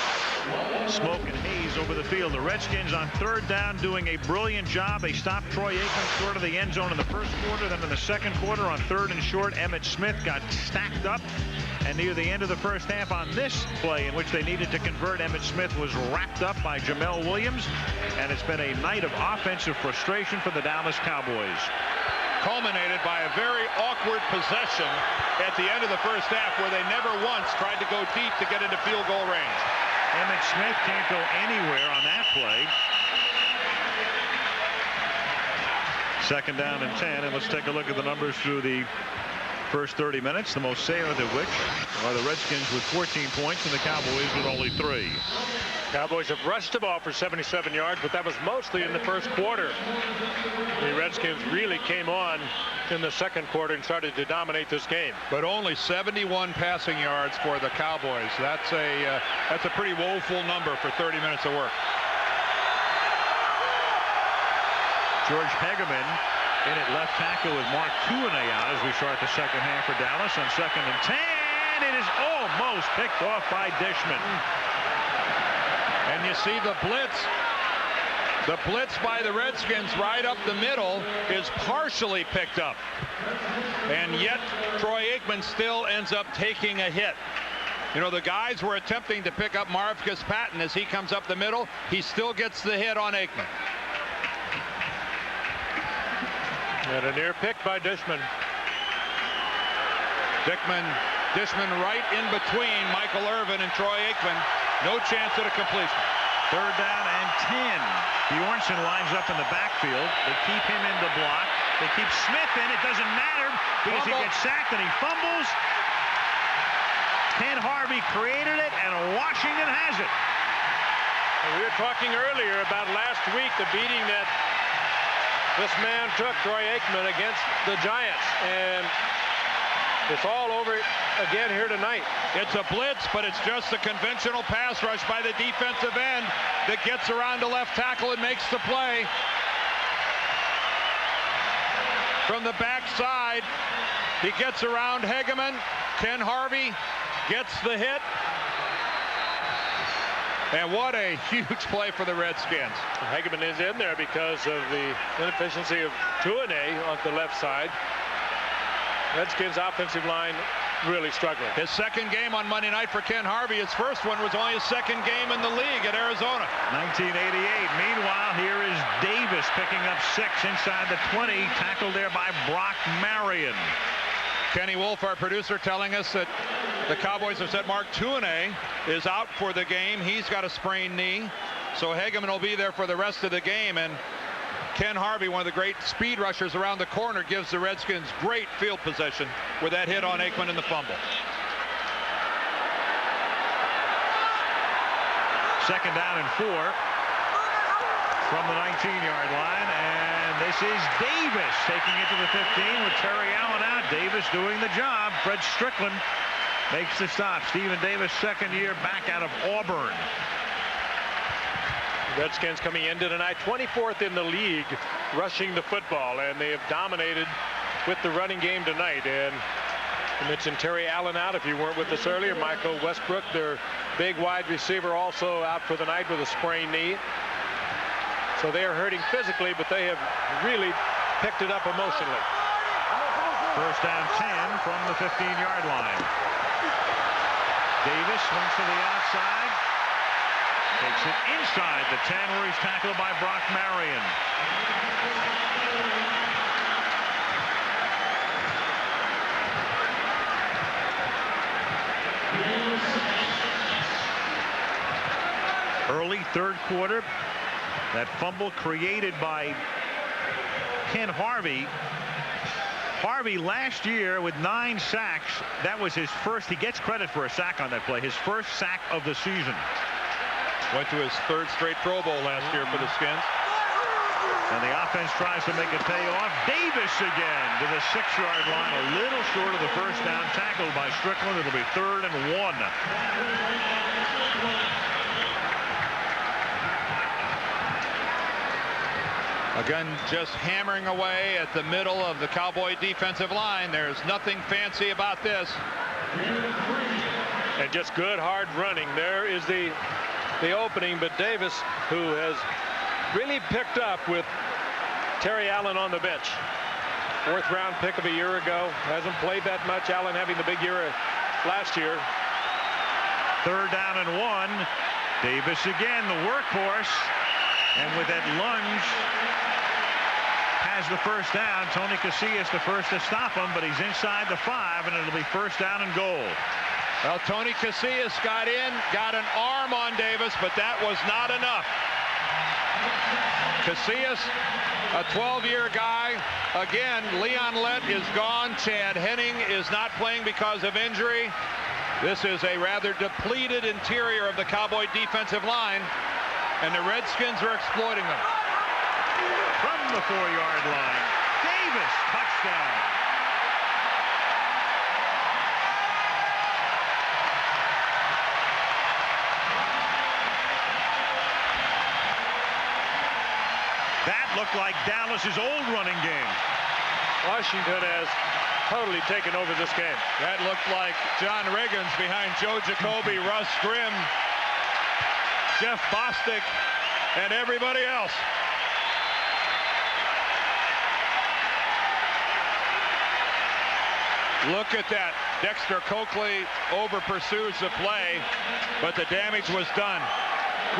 smoke and haze over the field. The Redskins on third down doing a brilliant job. They stopped Troy Aikman short of the end zone in the first quarter. Then in the second quarter on third and short, Emmitt Smith got stacked up, and near the end of the first half on this play in which they needed to convert, Emmitt Smith was wrapped up by Jamel Williams, and it's been a night of offensive frustration for the Dallas Cowboys. Culminated by a very awkward possession at the end of the first half where they never once tried to go deep to get into field goal range. Emmitt Smith can't go anywhere on that play. Second down and 10, and let's take a look at the numbers through the first 30 minutes, the most salient of which are the Redskins with 14 points and the Cowboys with only 3. Cowboys have rushed the ball for 77 yards, but that was mostly in the first quarter. The Redskins really came on in the second quarter and started to dominate this game. But only 71 passing yards for the Cowboys. That's a pretty woeful number for 30 minutes of work. George Hegeman in at left tackle with Mark Tuanay out as we start the second half for Dallas on 2nd and 10. It is almost picked off by Dishman. And you see the blitz. The blitz by the Redskins right up the middle is partially picked up. And yet Troy Aikman still ends up taking a hit. You know, the guys were attempting to pick up Marvcus Patton as he comes up the middle. He still gets the hit on Aikman. And a near pick by Dishman. Dishman right in between Michael Irvin and Troy Aikman. No chance at a completion. Third down and 10. Bjornsson lines up in the backfield. They keep him in the block. They keep Smith in. It doesn't matter because he gets sacked and he fumbles. Ken Harvey created it, and Washington has it. And we were talking earlier about last week, the beating that this man took, Troy Aikman, against the Giants. And it's all over again here tonight. It's a blitz, but it's just a conventional pass rush by the defensive end that gets around the left tackle and makes the play. From the backside, he gets around Hegeman. Ken Harvey gets the hit. And what a huge play for the Redskins. Hegeman is in there because of the inefficiency of Tuanay on the left side. Redskins offensive line really struggling. His second game on Monday night for Ken Harvey. His first one was only his second game in the league at Arizona. 1988. Meanwhile, here is Davis picking up 6 inside the 20. Tackled there by Brock Marion. Kenny Wolf, our producer, telling us that the Cowboys have said Mark Tuanay is out for the game. He's got a sprained knee. So Hegeman will be there for the rest of the game. And Ken Harvey, one of the great speed rushers around the corner, gives the Redskins great field possession with that hit on Aikman in the fumble. Second down and 4 from the 19-yard line. And this is Davis taking it to the 15 with Terry Allen out. Davis doing the job. Fred Strickland makes the stop. Stephen Davis, second year back out of Auburn. Redskins coming into tonight 24th in the league rushing the football, and they have dominated with the running game tonight. And I mentioned Terry Allen out if you weren't with us earlier. Michael Westbrook, their big wide receiver, also out for the night with a sprained knee. So they are hurting physically, but they have really picked it up emotionally. First down 10 from the 15-yard line. Davis swings to the outside. Takes it inside the 10 where he's tackled by Brock Marion. Early third quarter, that fumble created by Ken Harvey. Harvey last year with 9 sacks. That was his first. He gets credit for a sack on that play. His first sack of the season. Went to his 3rd straight Pro Bowl last year for the Skins. And the offense tries to make it pay off. Davis again to the 6-yard line, a little short of the first down, tackled by Strickland. It'll be 3rd and 1. Again, just hammering away at the middle of the Cowboy defensive line. There's nothing fancy about this. And just good hard running. There is the opening, but Davis, who has really picked up with Terry Allen on the bench. 4th round pick of a year ago. Hasn't played that much. Allen having the big year last year. 3rd down and 1. Davis again, the workhorse. And with that lunge, has the first down. Tony Casillas the first to stop him, but he's inside the 5, and it'll be 1st down and goal. Well, Tony Casillas got in, got an arm on Davis, but that was not enough. Casillas, a 12-year guy. Again, Leon Lett is gone. Chad Henning is not playing because of injury. This is a rather depleted interior of the Cowboy defensive line, and the Redskins are exploiting them. From the 4-yard line, Davis, touchdown. That looked like Dallas's old running game. Washington has totally taken over this game. That looked like John Riggins behind Joe Jacoby, Russ Grimm, Jeff Bostic, and everybody else. Look at that. Dexter Coakley over pursues the play, but the damage was done.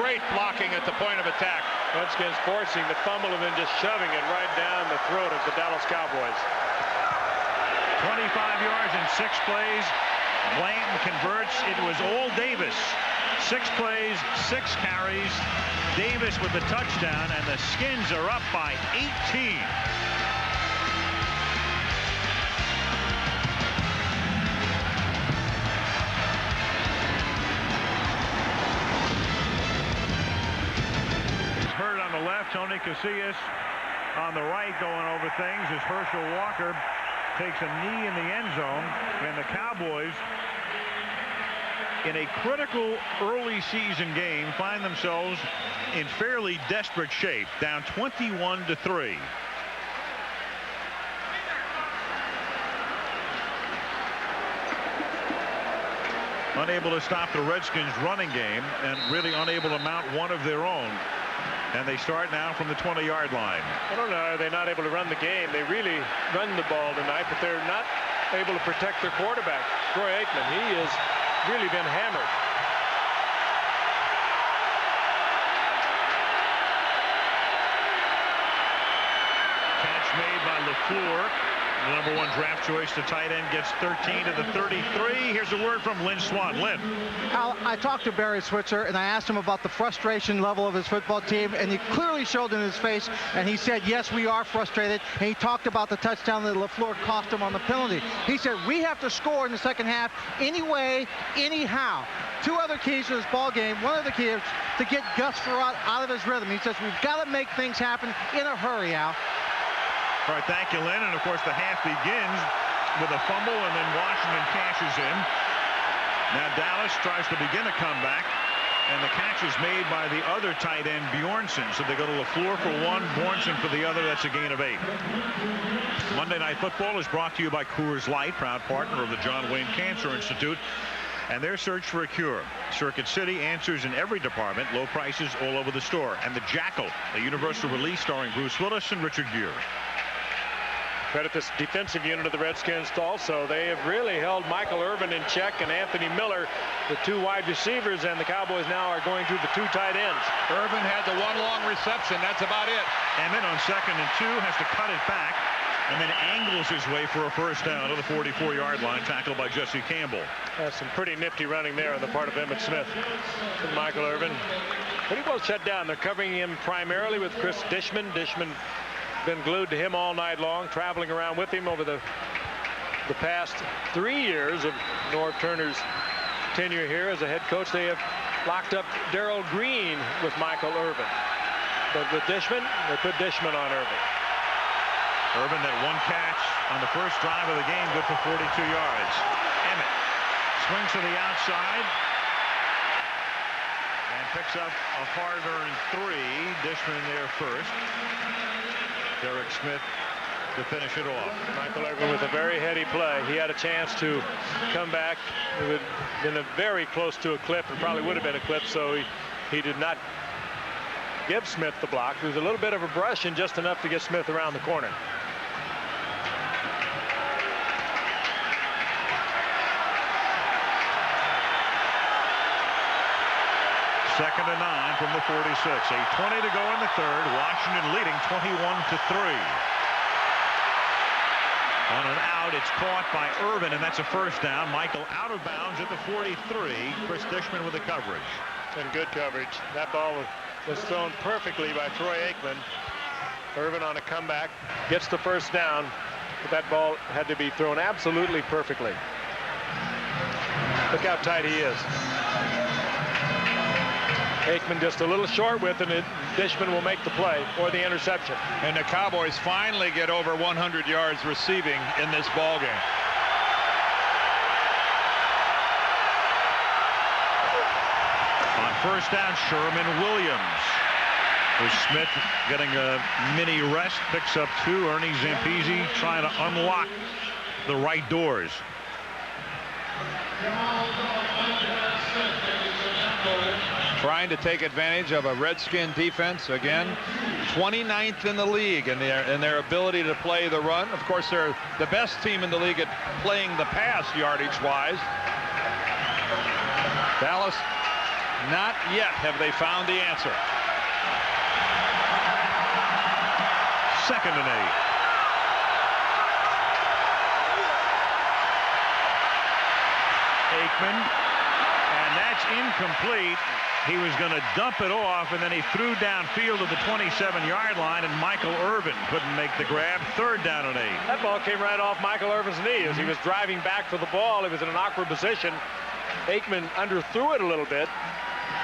Great blocking at the point of attack. Redskins forcing the fumble and then just shoving it right down the throat of the Dallas Cowboys. 25 yards in 6 plays. Blanton converts. It was all Davis. 6 plays, 6 carries. Davis with the touchdown, and the Skins are up by 18. Hurt on the left. Tony Casillas on the right going over things as Herschel Walker takes a knee in the end zone, and the Cowboys, in a critical early season game, find themselves in fairly desperate shape, down 21-3. Unable to stop the Redskins running game and really unable to mount one of their own. And they start now from the 20-yard line. I don't know, are they not able to run the game? They really run the ball tonight, but they're not able to protect their quarterback, Troy Aikman. He has really been hammered. Catch made by LaFleur. The number 1 draft choice, the tight end, gets 13 to the 33. Here's a word from Lynn Swann. Lynn. Al, I talked to Barry Switzer, and I asked him about the frustration level of his football team, and he clearly showed in his face, and he said, yes, we are frustrated, and he talked about the touchdown that LaFleur cost him on the penalty. He said, we have to score in the second half anyway, anyhow. 2 other keys to this ball game. One of the keys to get Gus Frerotte out of his rhythm. He says, we've got to make things happen in a hurry, Al. All right, thank you, Lynn. And, of course, the half begins with a fumble, and then Washington cashes in. Now Dallas tries to begin a comeback, and the catch is made by the other tight end, Bjornsson. So they go to LaFleur for 1, Bjornsson for the other. That's a gain of 8. Monday Night Football is brought to you by Coors Light, proud partner of the John Wayne Cancer Institute and their search for a cure. Circuit City answers in every department, low prices all over the store. And The Jackal, a universal release starring Bruce Willis and Richard Gere. Credit this defensive unit of the Redskins also. They have really held Michael Irvin in check and Anthony Miller, the 2 wide receivers, and the Cowboys now are going through the 2 tight ends. Irvin had the 1 long reception. That's about it. Emmett on 2nd and 2 has to cut it back and then angles his way for a first down to the 44-yard line, tackled by Jesse Campbell. That's some pretty nifty running there on the part of Emmitt Smith. And Michael Irvin pretty well shut down. They're covering him primarily with Chris Dishman. Dishman been glued to him all night long, traveling around with him over the past 3 years of Norv Turner's tenure here as a head coach. They have locked up Darrell Green with Michael Irvin. But with Dishman, they put Dishman on Irvin. Irvin, that one catch on the first drive of the game, good for 42 yards. Emmett swings to the outside and picks up a hard-earned 3. Dishman there first. Derek Smith to finish it off. Michael Irvin with a very heady play. He had a chance to come back. It would have been very close to a clip, and probably would have been a clip, so he did not give Smith the block. There was a little bit of a brush and just enough to get Smith around the corner. Second and 9 from the 46. 8:20 to go in the third. Washington leading 21-3. On an out, it's caught by Irvin, and that's a first down. Michael out of bounds at the 43. Chris Dishman with the coverage. And good coverage. That ball was thrown perfectly by Troy Aikman. Irvin on a comeback gets the first down, but that ball had to be thrown absolutely perfectly. Look how tight he is. Aikman just a little short with it, and Dishman will make the play or the interception. And the Cowboys finally get over 100 yards receiving in this ball game. On first down, Sherman Williams. With Smith getting a mini rest, picks up 2. Ernie Zampese trying to unlock the right doors. Trying to take advantage of a Redskin defense again. 29th in the league in their ability to play the run. Of course, they're the best team in the league at playing the pass yardage-wise. Dallas, not yet have they found the answer. Second and 8. Aikman, and that's incomplete. He was going to dump it off, and then he threw downfield to the 27-yard line, and Michael Irvin couldn't make the grab. Third down and 8. That ball came right off Michael Irvin's knee as he was driving back for the ball. He was in an awkward position. Aikman underthrew it a little bit.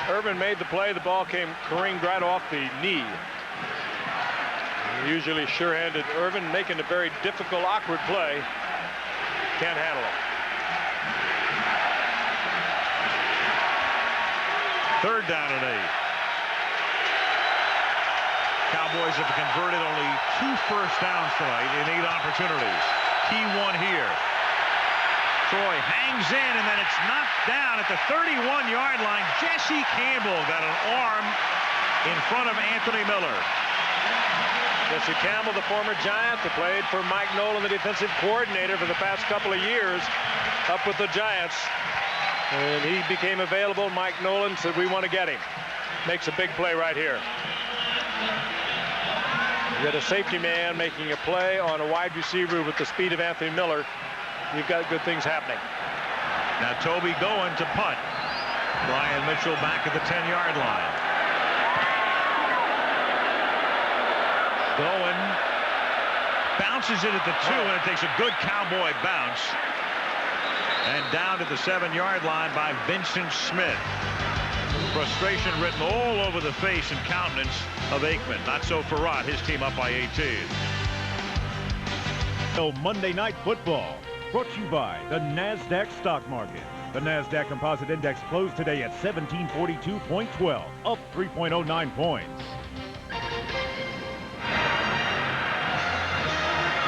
Irvin made the play. The ball came careened right off the knee. Usually sure-handed Irvin making a very difficult, awkward play. Can't handle it. Third down and 8. Cowboys have converted only 2 first downs tonight in 8 opportunities. Key one here. Troy hangs in, and then it's knocked down at the 31-yard line. Jesse Campbell got an arm in front of Anthony Miller. Jesse Campbell, the former Giant, that played for Mike Nolan, the defensive coordinator for the past couple of years, up with the Giants. And he became available. Mike Nolan said, we want to get him. Makes a big play right here. You got a safety man making a play on a wide receiver with the speed of Anthony Miller. You've got good things happening. Now Toby going to punt. Brian Mitchell back at the 10-yard line. Going. Bounces it at the 2, and it takes a good Cowboy bounce. And down to the 7-yard line by Vincent Smith. Frustration written all over the face and countenance of Aikman. Not so Frerotte, his team up by 18. So Monday Night Football, brought to you by the NASDAQ stock market. The NASDAQ Composite Index closed today at 1742.12, up 3.09 points.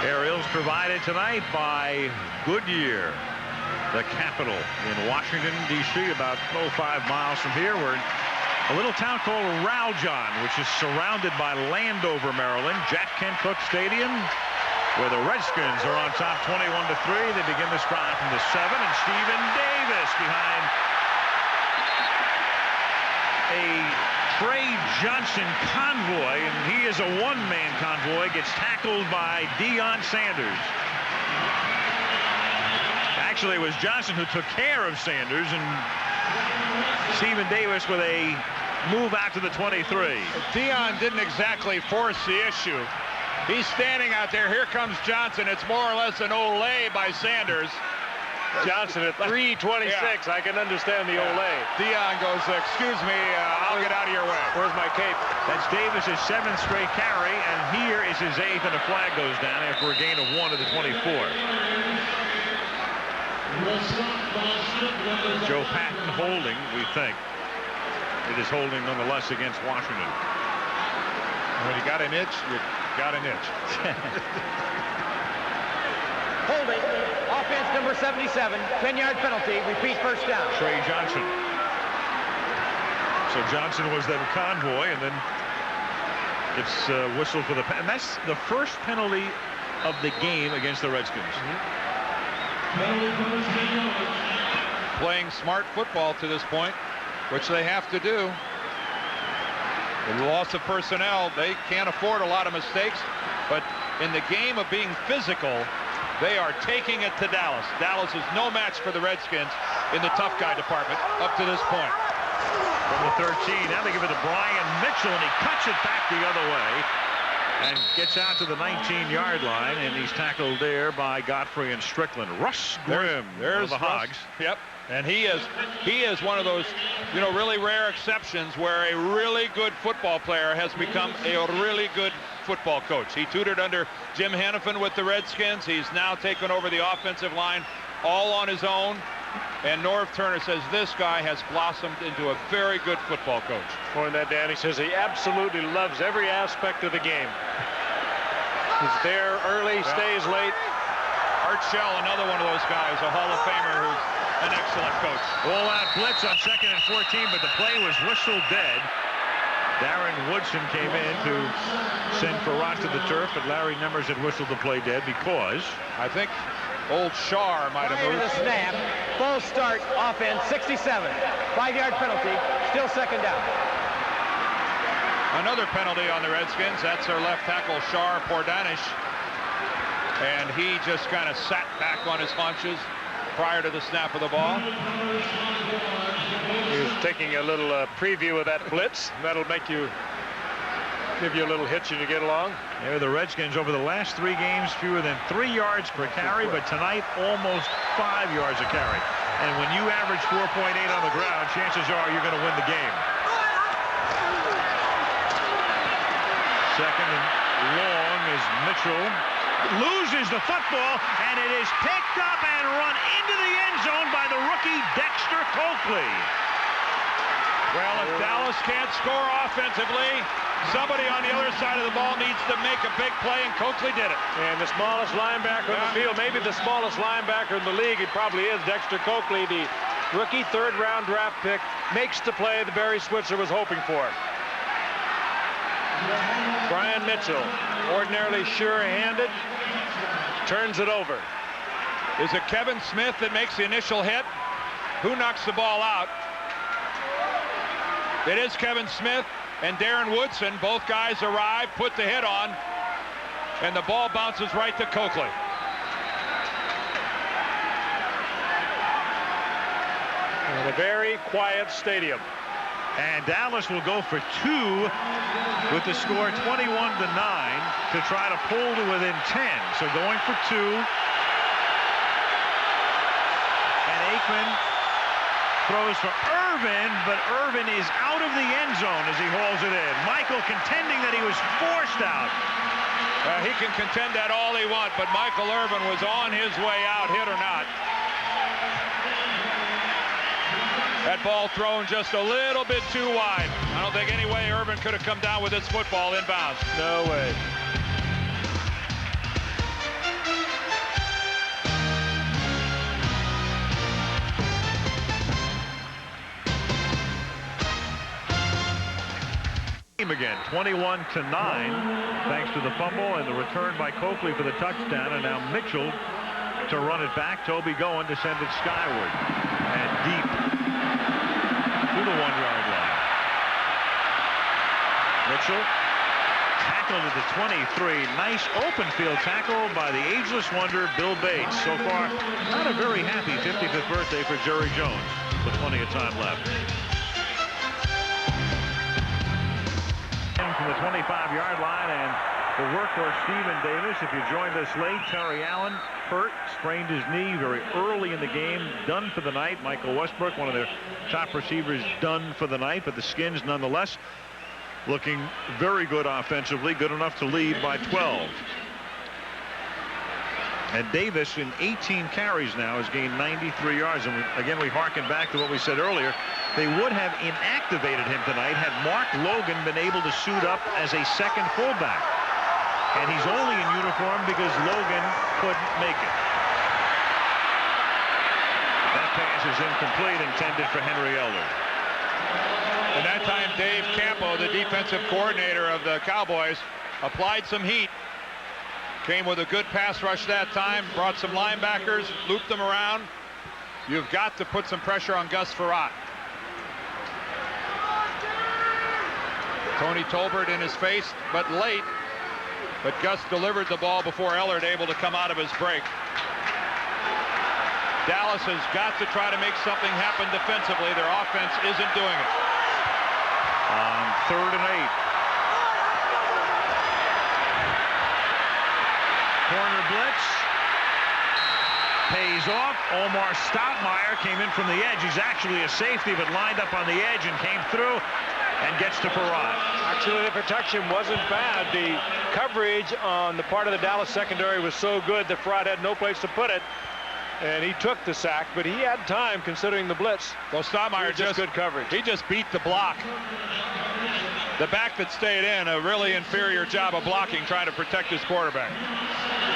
Aerials provided tonight by Goodyear. The capital in Washington, D.C., about 5 miles from here. We're in a little town called Rowjon, which is surrounded by Landover, Maryland. Jack Kent Cooke Stadium, where the Redskins are on top 21-3. They begin this drive from the 7, and Stephen Davis behind a Trey Johnson convoy, and he is a one-man convoy, gets tackled by Deion Sanders. Actually, it was Johnson who took care of Sanders, and Stephen Davis with a move out to the 23. Dion didn't exactly force the issue. He's standing out there. Here comes Johnson. It's more or less an Olay by Sanders. Johnson at 3:26. Yeah. I can understand the Olay. Dion goes, excuse me, I'll get out of your way. Where's my cape? That's Davis's 7th straight carry, and here is his 8th, and a flag goes down after a gain of 1 to the 24. Joe Patton holding, we think. It is holding nonetheless against Washington. When you got an itch, you got an itch. Holding, offense number 77, 10-yard penalty, repeat first down. Trey Johnson. So Johnson was then convoy, and then gets whistled for the and that's the first penalty of the game against the Redskins. Playing smart football to this point, which they have to do. The loss of personnel, they can't afford a lot of mistakes, but in the game of being physical, they are taking it to Dallas. Dallas is no match for the Redskins in the tough guy department up to this point. From the 13, now they give it to Brian Mitchell, and he cuts it back the other way and gets out to the 19-yard line, and he's tackled there by Godfrey and Strickland. Russ Grimm, there's the Hogs. Yep. And he is one of those, you know, really rare exceptions where a really good football player has become a really good football coach. He tutored under Jim Hannafin with the Redskins. He's now taken over the offensive line all on his own. And Norv Turner says this guy has blossomed into a very good football coach. More than that, Dan, he says he absolutely loves every aspect of the game. He's there early, stays late. Art Shell, another one of those guys, a Hall of Famer who's an excellent coach. All-out blitz on 2nd and 14, but the play was whistled dead. Darren Woodson came in to send Frerotte to the turf, but Larry Nemmers had whistled the play dead because I think old Shar might have moved. The snap, full start, offense, 67. 5-yard penalty, still second down. Another penalty on the Redskins. That's their left tackle, Shar Pordanish. And he just kind of sat back on his haunches prior to the snap of the ball. He was taking a little preview of that blitz. That'll give you a little hitch as you get along. Yeah, the Redskins over the last 3 games fewer than 3 yards per carry, but tonight almost 5 yards a carry. And when you average 4.8 on the ground, chances are you're going to win the game. Second and long is Mitchell. Loses the football, and it is picked up and run into the end zone by the rookie Dexter Coakley. Well, if Dallas can't score offensively, somebody on the other side of the ball needs to make a big play, and Coakley did it. And the smallest linebacker in the field, maybe the smallest linebacker in the league, it probably is Dexter Coakley, the rookie 3rd-round draft pick, makes the play that Barry Switzer was hoping for. Brian Mitchell, ordinarily sure-handed, turns it over. Is it Kevin Smith that makes the initial hit? Who knocks the ball out? It is Kevin Smith and Darren Woodson. Both guys arrive, put the hit on, and the ball bounces right to Coakley. In a very quiet stadium. And Dallas will go for 2 with the score 21-9 to try to pull to within 10. So going for 2. And Aikman throws for Irvin, but Irvin is out of the end zone as he hauls it in. Michael contending that he was forced out. He can contend that all he wants, but Michael Irvin was on his way out, hit or not. That ball thrown just a little bit too wide. I don't think any way Irvin could have come down with this football inbounds. No way. Again, 21-9, thanks to the fumble and the return by Coakley for the touchdown, and now Mitchell to run it back. Toby going to send it skyward and deep to the 1-yard line. Mitchell tackled at the 23. Nice open field tackle by the ageless wonder Bill Bates. So far, not a very happy 55th birthday for Jerry Jones with plenty of time left. from the 25-yard line, and the workhorse Stephen Davis. If you joined us late, Terry Allen hurt, sprained his knee very early in the game, done for the night. Michael Westbrook, one of their top receivers, done for the night, but the Skins nonetheless looking very good offensively, good enough to lead by 12. And Davis, in 18 carries now, has gained 93 yards. And again, we harken back to what we said earlier. They would have inactivated him tonight had Mark Logan been able to suit up as a second fullback. And he's only in uniform because Logan couldn't make it. That pass is incomplete, intended for Henry Elder. And that time, Dave Campo, the defensive coordinator of the Cowboys, applied some heat. Came with a good pass rush that time, brought some linebackers, looped them around. You've got to put some pressure on Gus Frerotte. Tony Tolbert in his face, but late. But Gus delivered the ball before Ellard able to come out of his break. Dallas has got to try to make something happen defensively. Their offense isn't doing it. On 3rd and 8. Corner blitz. Pays off. Omar Stoudemire came in from the edge. He's actually a safety, but lined up on the edge and came through and gets to Frerotte. Actually, the protection wasn't bad. The coverage on the part of the Dallas secondary was so good that Frerotte had no place to put it. And he took the sack, but he had time considering the blitz. Well, Stoudemire just good coverage. He just beat the block. The back that stayed in, a really inferior job of blocking, trying to protect his quarterback.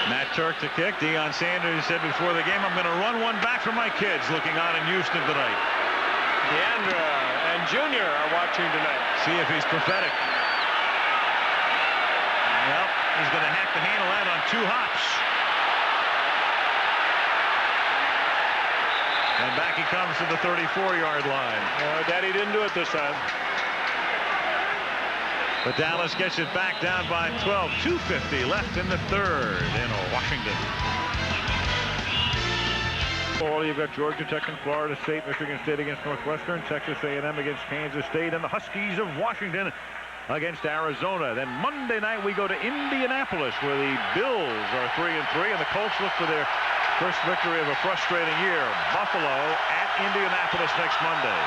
Matt Turk to kick. Deion Sanders said before the game, I'm going to run one back for my kids, looking on in Houston tonight. Deandra and Junior are watching tonight. See if he's prophetic. Well, he's going to have to handle that on 2 hops. And back he comes to the 34-yard line. Daddy didn't do it this time. But Dallas gets it back down by 12. 2:50 left in the 3rd in Washington. You've got Georgia Tech and Florida State, Michigan State against Northwestern, Texas A&M against Kansas State, and the Huskies of Washington against Arizona. Then Monday night we go to Indianapolis, where the Bills are 3-3, and the Colts look for their first victory of a frustrating year. Buffalo at Indianapolis next Monday.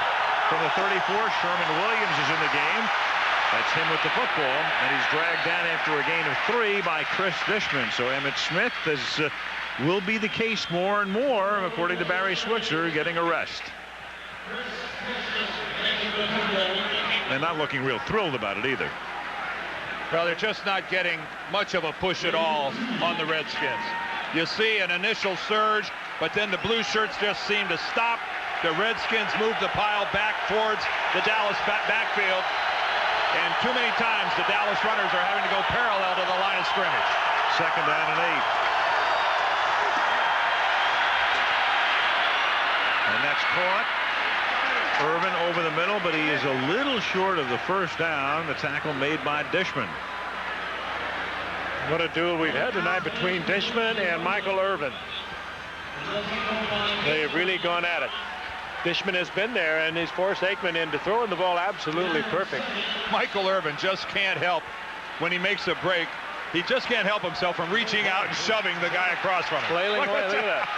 From the 34, Sherman Williams is in the game. That's him with the football, and he's dragged down after a gain of 3 by Chris Dishman. So Emmitt Smith will be the case more and more, according to Barry Switzer, getting a rest. And not looking real thrilled about it either. Well, they're just not getting much of a push at all on the Redskins. You see an initial surge, but then the blue shirts just seem to stop. The Redskins move the pile back towards the Dallas backfield. And too many times the Dallas runners are having to go parallel to the line of scrimmage. 2nd down and 8. And that's caught. Irvin over the middle, but he is a little short of the first down. The tackle made by Dishman. What a duel we've had tonight between Dishman and Michael Irvin. They have really gone at it. Dishman has been there, and he's forced Aikman into throwing the ball absolutely perfect. Michael Irvin just can't help when he makes a break. He just can't help himself from reaching out and shoving the guy across from him. Flailing away, look at that.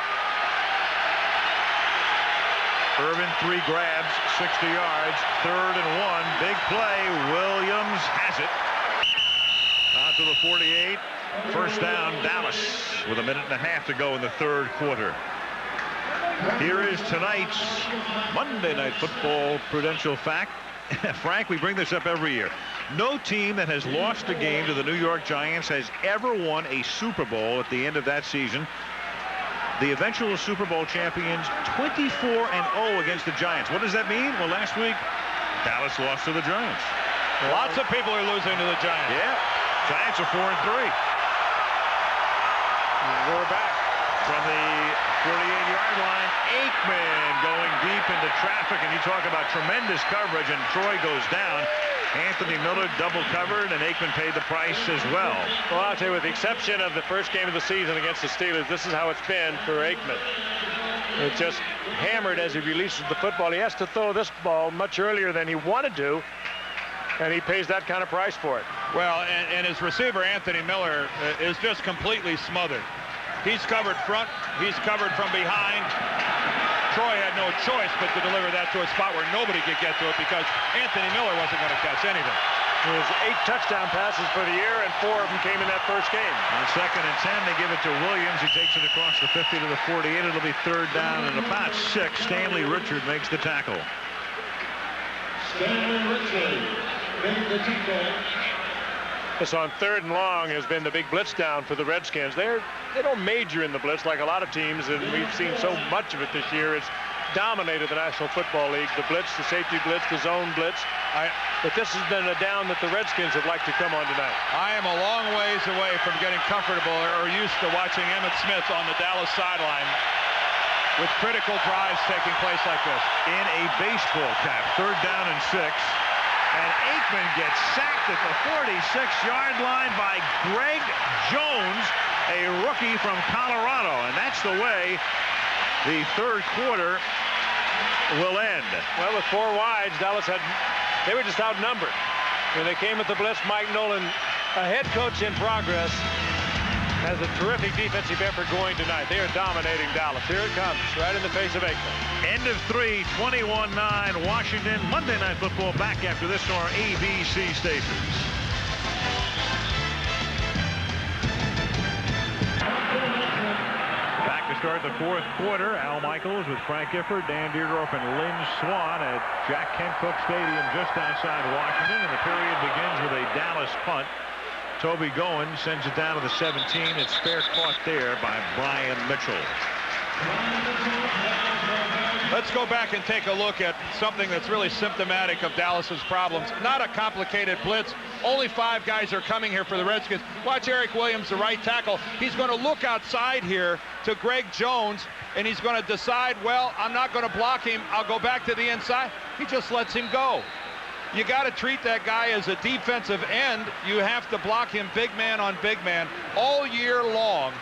Irvin 3 grabs, 60 yards, 3rd and 1. Big play. Williams has it. Out to the 48. First down, Dallas, with 1.5 minutes to go in the 3rd quarter. Here is tonight's Monday Night Football prudential fact. Frank, we bring this up every year. No team that has lost a game to the New York Giants has ever won a Super Bowl at the end of that season. The eventual Super Bowl champions 24-0 against the Giants. What does that mean? Well, last week, Dallas lost to the Giants. Lots of people are losing to the Giants. Yeah. Giants are 4-3. We're back. From the 48-yard line, Aikman going deep into traffic, and you talk about tremendous coverage, and Troy goes down. Anthony Miller double covered, and Aikman paid the price as well. Well, I'll tell you, with the exception of the first game of the season against the Steelers, this is how it's been for Aikman. It's just hammered as he releases the football. He has to throw this ball much earlier than he wanted to. And he pays that kind of price for it. Well, and his receiver, Anthony Miller, is just completely smothered. He's covered front. He's covered from behind. Troy had no choice but to deliver that to a spot where nobody could get to it because Anthony Miller wasn't going to catch anything. He has 8 touchdown passes for the year, and 4 of them came in that first game. On 2nd and 10, they give it to Williams. He takes it across the 50 to the 48. It'll be 3rd down and about 6. Stanley Richard makes the tackle. Stanley Richard makes the tackle. This on 3rd and long has been the big blitz down for the Redskins. They don't major in the blitz like a lot of teams, and we've seen so much of it this year. It's dominated the National Football League. The blitz, the safety blitz, the zone blitz. But this has been a down that the Redskins would like to come on tonight. I am a long ways away from getting comfortable or used to watching Emmitt Smith on the Dallas sideline with critical drives taking place like this. In a baseball cap, 3rd down and 6. And Aikman gets sacked at the 46-yard line by Greg Jones, a rookie from Colorado. And that's the way the 3rd quarter will end. Well, with 4 wides, Dallas they were just outnumbered. When they came at the blitz, Mike Nolan, a head coach in progress, has a terrific defensive effort going tonight. They are dominating Dallas. Here it comes, right in the face of Aikman. End of 3, 21-9, Washington. Monday Night Football back after this to our ABC stations. Back to start the 4th quarter. Al Michaels with Frank Gifford, Dan Deerdorf, and Lynn Swan at Jack Kent Cooke Stadium just outside Washington. And the period begins with a Dallas punt. Toby Goen sends it down to the 17. It's fair caught there by Brian Mitchell. Let's go back and take a look at something that's really symptomatic of Dallas's problems. Not a complicated blitz. Only 5 guys are coming here for the Redskins. Watch Eric Williams, the right tackle. He's going to look outside here to Greg Jones, and he's going to decide, well, I'm not going to block him. I'll go back to the inside. He just lets him go. You got to treat that guy as a defensive end. You have to block him big man on big man all year long.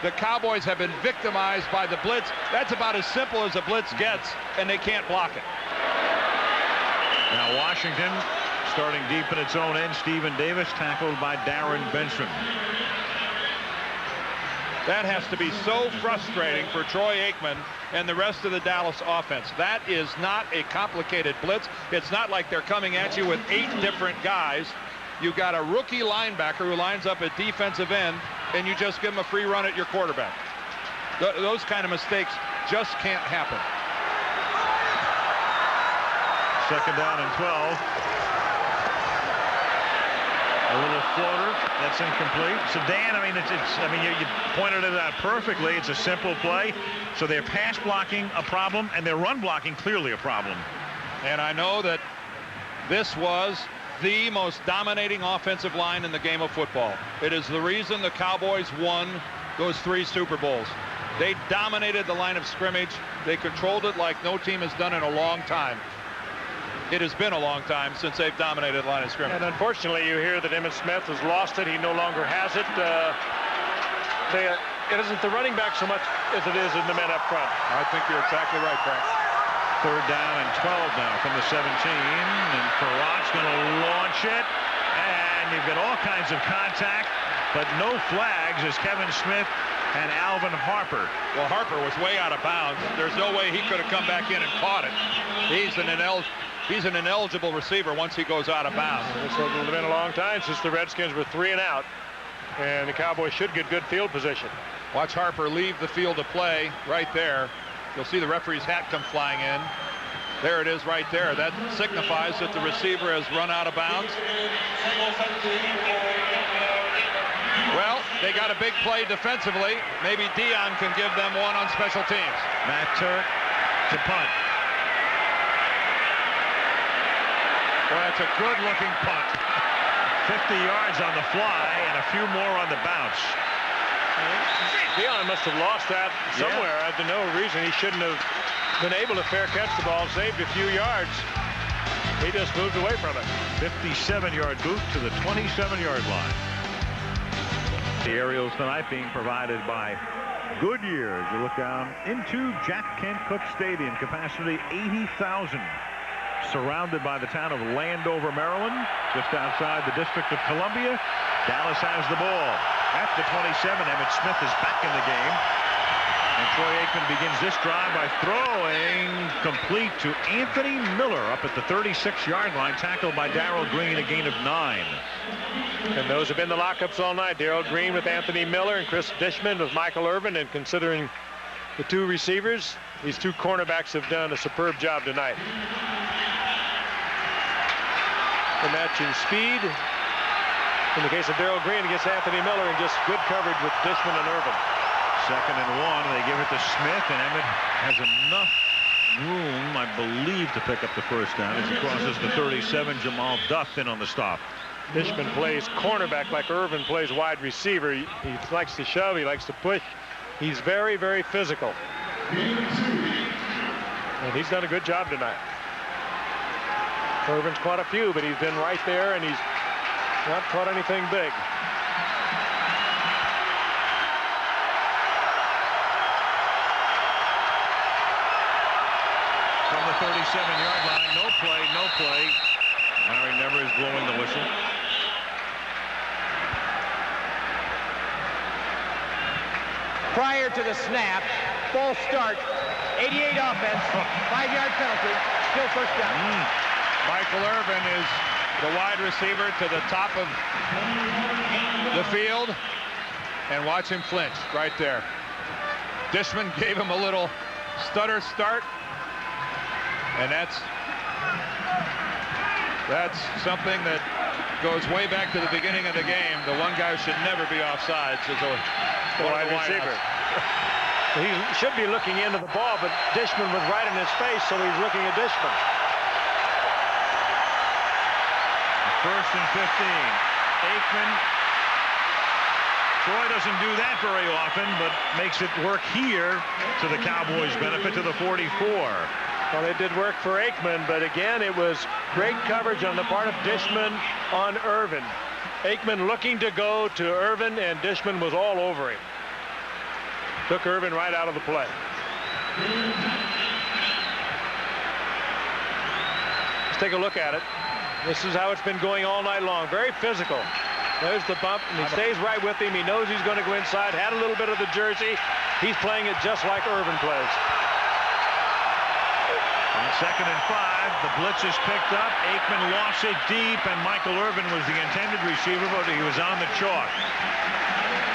The Cowboys have been victimized by the blitz. That's about as simple as a blitz gets, and they can't block it. Now Washington starting deep in its own end. Stephen Davis tackled by Darren Benson. That has to be so frustrating for Troy Aikman and the rest of the Dallas offense. That is not a complicated blitz. It's not like they're coming at you with 8 different guys. You've got a rookie linebacker who lines up at defensive end, and you just give him a free run at your quarterback. Those kind of mistakes just can't happen. 2nd down and 12. A little floater that's incomplete. So Dan, I mean, you pointed it out perfectly. It's a simple play. So they're pass blocking a problem, and their run blocking clearly a problem. And I know that this was the most dominating offensive line in the game of football. It is the reason the Cowboys won those 3 Super Bowls. They dominated the line of scrimmage. They controlled it like no team has done in a long time. It has been a long time since they've dominated the line of scrimmage. And unfortunately, you hear that Emmitt Smith has lost it. He no longer has it. It isn't the running back so much as it is in the men up front. I think you're exactly right, Frank. 3rd down and 12 now from the 17. And Frerotte going to launch it. And you've got all kinds of contact, but no flags as Kevin Smith and Alvin Harper. Well, Harper was way out of bounds. There's no way he could have come back in and caught it. He's an ineligible receiver once he goes out of bounds. It's been a long time since the Redskins were 3 and out, and the Cowboys should get good field position. Watch Harper leave the field of play right there. You'll see the referee's hat come flying in. There it is right there. That signifies that the receiver has run out of bounds. Well, they got a big play defensively. Maybe Dion can give them one on special teams. Matt Turk to punt. Well, that's a good-looking punt. 50 yards on the fly and a few more on the bounce. Dion must have lost that somewhere. Yeah. For no reason. He shouldn't have been able to fair catch the ball, saved a few yards. He just moved away from it. 57-yard boot to the 27-yard line. The aerials tonight being provided by Goodyear. As you look down into Jack Kent Cooke Stadium, capacity 80,000. surrounded by the town of Landover, Maryland, just outside the District of Columbia. Dallas has the ball at the 27. Emmitt Smith is back in the game. And Troy Aikman begins this drive by throwing complete to Anthony Miller up at the 36-yard line, tackled by Darrell Green, a gain of 9. And those have been the lockups all night. Darrell Green with Anthony Miller and Chris Dishman with Michael Irvin. And considering the two receivers, these two cornerbacks have done a superb job tonight. The matching speed in the case of Darrell Green against Anthony Miller, and just good coverage with Dishman and Irvin. 2nd and 1. They give it to Smith, and Emmitt has enough room, I believe, to pick up the first down as he crosses the 37. Jamal Duff in on the stop. Dishman plays cornerback like Irvin plays wide receiver. He likes to shove. He likes to push. He's very, very physical. And he's done a good job tonight. Irvin's caught a few, but he's been right there, and he's not caught anything big. From the 37-yard line, no play. Larry Never is blowing the whistle. Prior to the snap, false start, 88 offense, 5-yard penalty, still first down. Michael Irvin is the wide receiver to the top of the field, and watch him flinch right there. Dishman gave him a little stutter start, and that's something that goes way back to the beginning of the game. The one guy who should never be offsides is a wide receiver. He should be looking into the ball, but Dishman was right in his face, so he's looking at Dishman. 1st and 15. Aikman. Troy doesn't do that very often, but makes it work here to the Cowboys' benefit to the 44. Well, it did work for Aikman, but again, it was great coverage on the part of Dishman on Irvin. Aikman looking to go to Irvin, and Dishman was all over him. Took Irvin right out of the play. Let's take a look at it. This is how it's been going all night long. Very physical. There's the bump, and he stays right with him. He knows he's going to go inside. Had a little bit of the jersey. He's playing it just like Irvin plays. On 2nd and 5, the blitz is picked up. Aikman lost it deep, and Michael Irvin was the intended receiver, but he was on the chalk.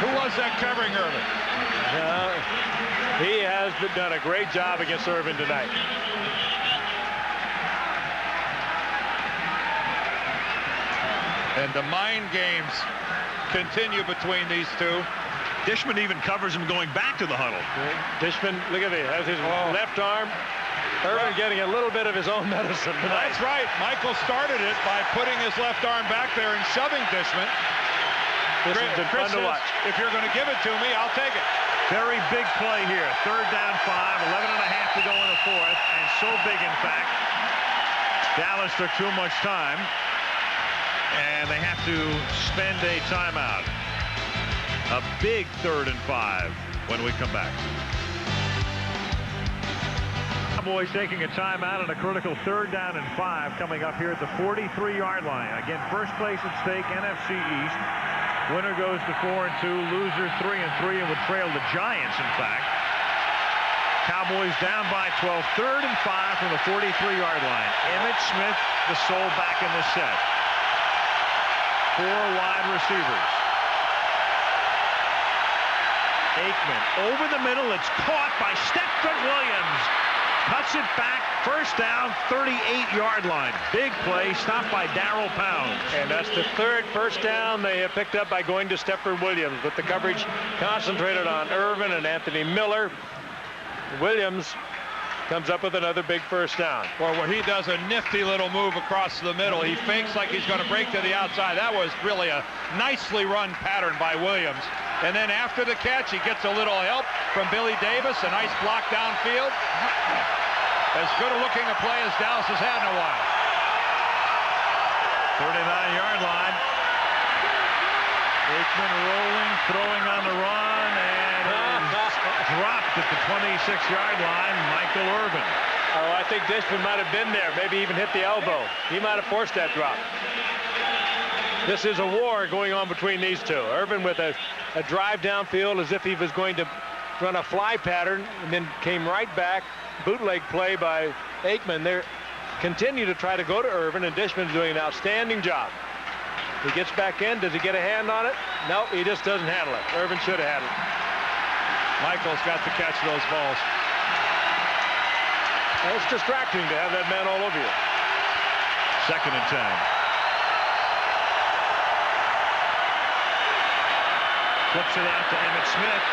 Who was that covering Irvin? He has done a great job against Irvin tonight. And the mind games continue between these two. Dishman even covers him going back to the huddle. Dishman, look at it, has his left arm. Irvin getting a little bit of his own medicine tonight. That's right. Michael started it by putting his left arm back there and shoving Dishman. This has been fun to watch. If you're going to give it to me, I'll take it. Very big play here. 3rd down 5, 11 and a half to go in the 4th, and so big, in fact, Dallas took too much time, and they have to spend a timeout. A big 3rd and 5 when we come back. Cowboys taking a timeout and a critical 3rd down and 5 coming up here at the 43-yard line. Again, first place at stake, NFC East. Winner goes to 4-2, loser 3-3, and would trail the Giants, in fact. Cowboys down by 12, 3rd and 5 from the 43-yard line. Emmitt Smith, the sole back in the set. 4 wide receivers. Aikman over the middle. It's caught by Stepford Williams. Cuts it back. First down, 38-yard line. Big play, stopped by Darrell Pounds. And that's the 3rd first down they have picked up by going to Stepford Williams, with the coverage concentrated on Irvin and Anthony Miller. Williams comes up with another big first down. Well, where he does a nifty little move across the middle. He fakes like he's going to break to the outside. That was really a nicely run pattern by Williams. And then after the catch, he gets a little help from Billy Davis. A nice block downfield. As good a looking a play as Dallas has had in a while. 39-yard line. Aikman rolling, throwing on the run, and dropped at the 26-yard line. Michael Irvin. Oh, I think Dishman might have been there, maybe even hit the elbow. He might have forced that drop. This is a war going on between these two. Irvin with a drive downfield as if he was going to run a fly pattern and then came right back. Bootleg play by Aikman. They continue to try to go to Irvin, and Dishman's doing an outstanding job. He gets back in. Does he get a hand on it? No, he just doesn't handle it. Irvin should have had it. Michael's got to catch those balls. It's distracting to have that man all over you. 2nd and 10. Flips it out to Emmitt Smith.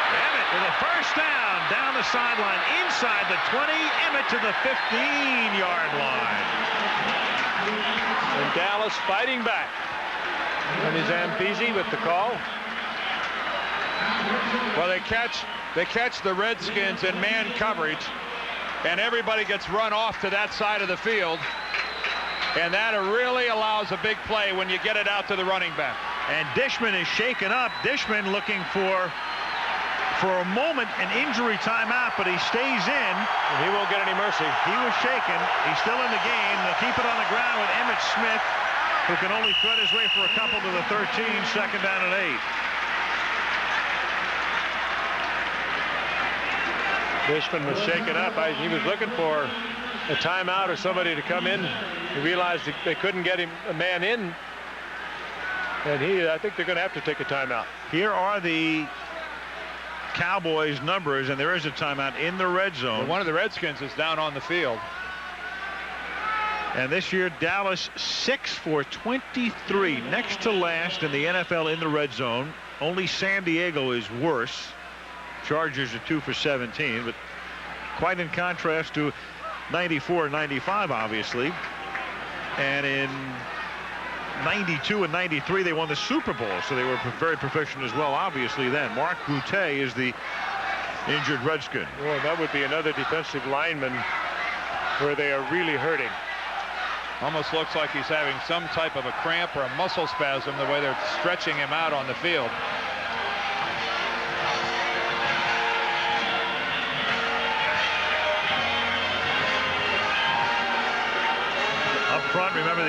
Emmitt with a first down the sideline, inside the 20. Emmitt to the 15-yard line. And Dallas fighting back. And is Zampese with the call. Well, they catch the Redskins in man coverage, and everybody gets run off to that side of the field, and that really allows a big play when you get it out to the running back. And Dishman is shaken up. Dishman looking for a moment an injury timeout, but he stays in. And he won't get any mercy. He was shaken. He's still in the game. They'll keep it on the ground with Emmitt Smith, who can only thread his way for a couple to the 13, 2nd down and 8. Dishman was shaken up. He was looking for a timeout or somebody to come in. He realized they couldn't get him a man in. And I think they're going to have to take a timeout. Here are the Cowboys numbers, and there is a timeout in the red zone. One of the Redskins is down on the field. And this year, Dallas 6 for 23, next to last in the NFL in the red zone. Only San Diego is worse. Chargers are 2 for 17, but quite in contrast to 94-95, obviously. And in 92 and 93, they won the Super Bowl, so they were very proficient as well, obviously, then. Mark Boutte is the injured Redskin. Well, that would be another defensive lineman where they are really hurting. Almost looks like he's having some type of a cramp or a muscle spasm the way they're stretching him out on the field. Up front, remember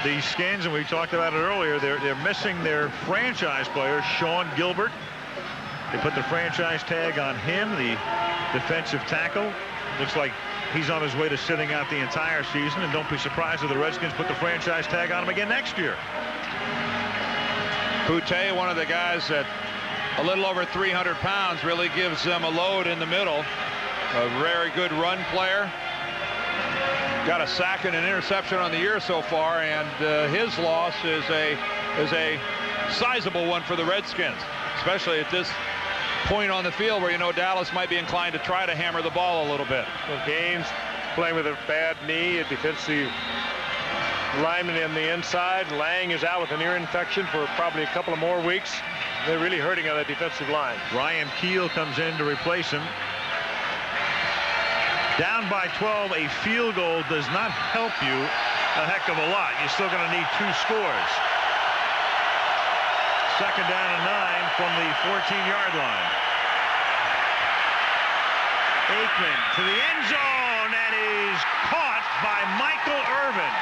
the Skins, and we talked about it earlier, they're missing their franchise player, Sean Gilbert. They put the franchise tag on him, the defensive tackle. Looks like he's on his way to sitting out the entire season, and don't be surprised if the Redskins put the franchise tag on him again next year. Boutte, one of the guys that a little over 300 pounds, really gives them a load in the middle. A very good run player. Got a sack and an interception on the year so far, and his loss is a sizable one for the Redskins, especially at this point on the field where you know Dallas might be inclined to try to hammer the ball a little bit. Well, Gaines playing with a bad knee, a defensive lineman in the inside. Lang is out with an ear infection for probably a couple of more weeks. They're really hurting on the defensive line. Ryan Keel comes in to replace him. Down by 12, a field goal does not help you a heck of a lot. You're still going to need 2 scores. 2nd down and 9 from the 14-yard line. Aikman to the end zone, and is caught by Michael Irvin.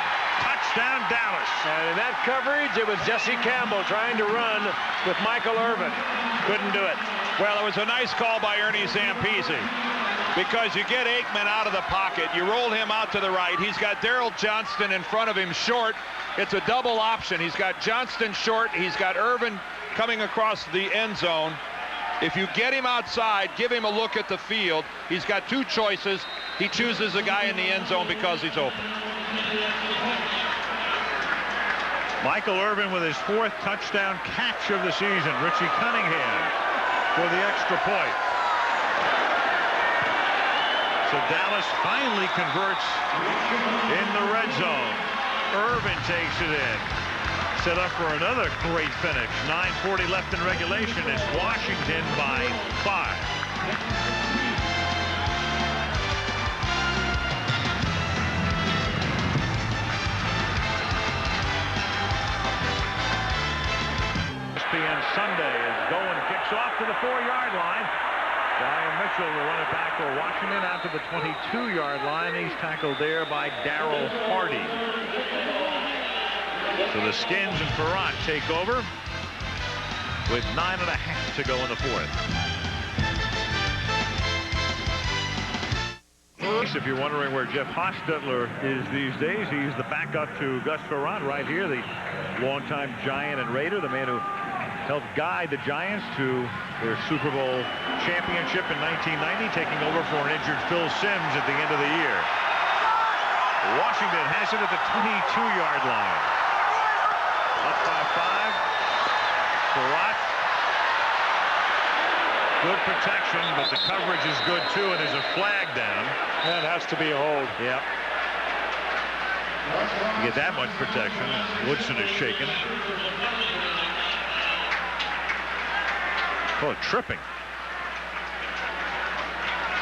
Touchdown, Dallas. And in that coverage, it was Jesse Campbell trying to run with Michael Irvin. Couldn't do it. Well, it was a nice call by Ernie Zampese, because you get Aikman out of the pocket, you roll him out to the right. He's got Daryl Johnston in front of him short. It's a double option. He's got Johnston short. He's got Irvin coming across the end zone. If you get him outside, give him a look at the field. He's got 2 choices. He chooses a guy in the end zone because he's open. Michael Irvin with his 4th touchdown catch of the season. Richie Cunningham for the extra point. So Dallas finally converts in the red zone. Irvin takes it in. Set up for another great finish. 9:40 left in regulation. It's Washington by 5. ESPN Sunday is going, kicks off to the 4-yard line. Brian Mitchell will run it back for Washington out to the 22-yard line. He's tackled there by Darryl Hardy. So the Skins and Frerotte take over with 9.5 to go in the fourth. If you're wondering where Jeff Hostetler is these days, he's the backup to Gus Frerotte right here, the longtime Giant and Raider, the man who helped guide the Giants to their Super Bowl championship in 1990, taking over for an injured Phil Simms at the end of the year. Washington has it at the 22-yard line. Up by 5. Frerotte. Good protection, but the coverage is good too, and there's a flag down. That has to be a hold. Yep. You get that much protection. Woodson is shaken. Oh, tripping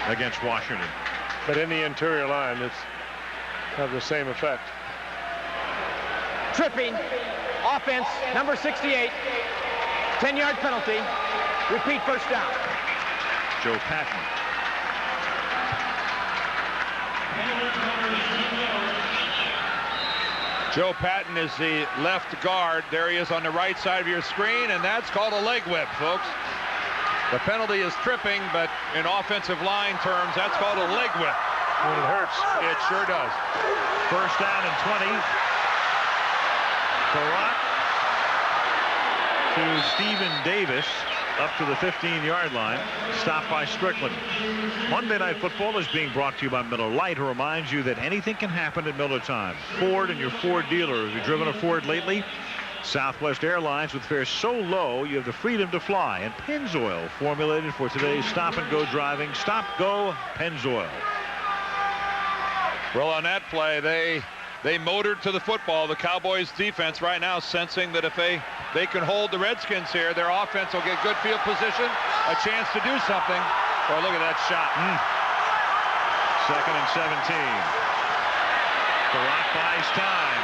against Washington. But in the interior line, it's have the same effect. Tripping. Offense, number 68. 10-yard penalty. Repeat, first down. Joe Patton. Joe Patton is the left guard. There he is on the right side of your screen, and that's called a leg whip, folks. The penalty is tripping, but in offensive line terms, that's called a leg whip. When it hurts. It sure does. First down and 20. Frerotte to Stephen Davis up to the 15-yard line. Stopped by Strickland. Monday Night Football is being brought to you by Miller Lite, who reminds you that anything can happen at Miller time. Ford and your Ford dealer. Have you driven a Ford lately? Southwest Airlines, with fares so low, you have the freedom to fly. And Pennzoil, formulated for today's stop-and-go driving. Stop, go, Pennzoil. Well, on that play, they motored to the football. The Cowboys defense right now sensing that if they can hold the Redskins here, their offense will get good field position, a chance to do something. Boy, look at that shot. Second and 17. Frerotte buys time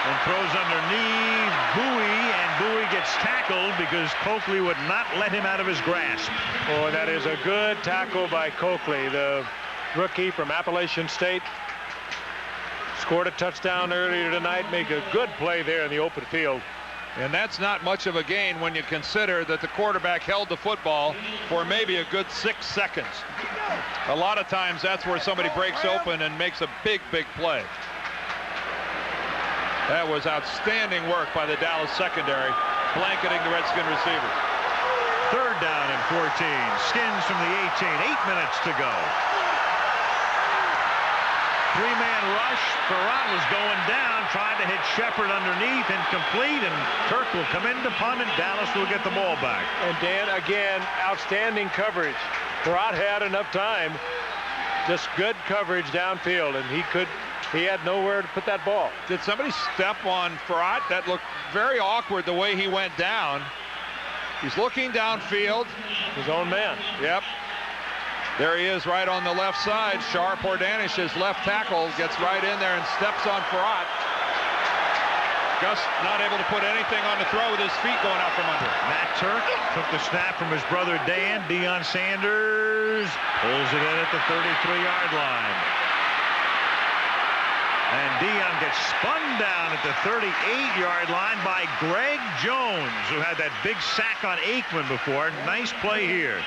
and throws underneath Bowie, and Bowie gets tackled because Coakley would not let him out of his grasp. Oh, that is a good tackle by Coakley, the rookie from Appalachian State. Scored a touchdown earlier tonight, make a good play there in the open field. And that's not much of a gain when you consider that the quarterback held the football for maybe a good 6 seconds. A lot of times that's where somebody breaks open and makes a big, big play. That was outstanding work by the Dallas secondary, blanketing the Redskin receivers. Third down and 14. Skins from the 18. 8 minutes to go. Three-man rush. Frerotte was going down, trying to hit Shepard underneath, incomplete, and Kirk will come in to punt, and Dallas will get the ball back. And Dan, again, outstanding coverage. Frerotte had enough time, just good coverage downfield, and he had nowhere to put that ball. Did somebody step on Frerotte? That looked very awkward the way he went down. He's looking downfield. His own man. Yep. There he is right on the left side. Sharp Ordanish, his left tackle, gets right in there and steps on Frerotte. Gus not able to put anything on the throw with his feet going out from under. Matt Turk took the snap from his brother Dan. Deion Sanders pulls it in at the 33-yard line. And Deion gets spun down at the 38-yard line by Greg Jones, who had that big sack on Aikman before. Nice play here.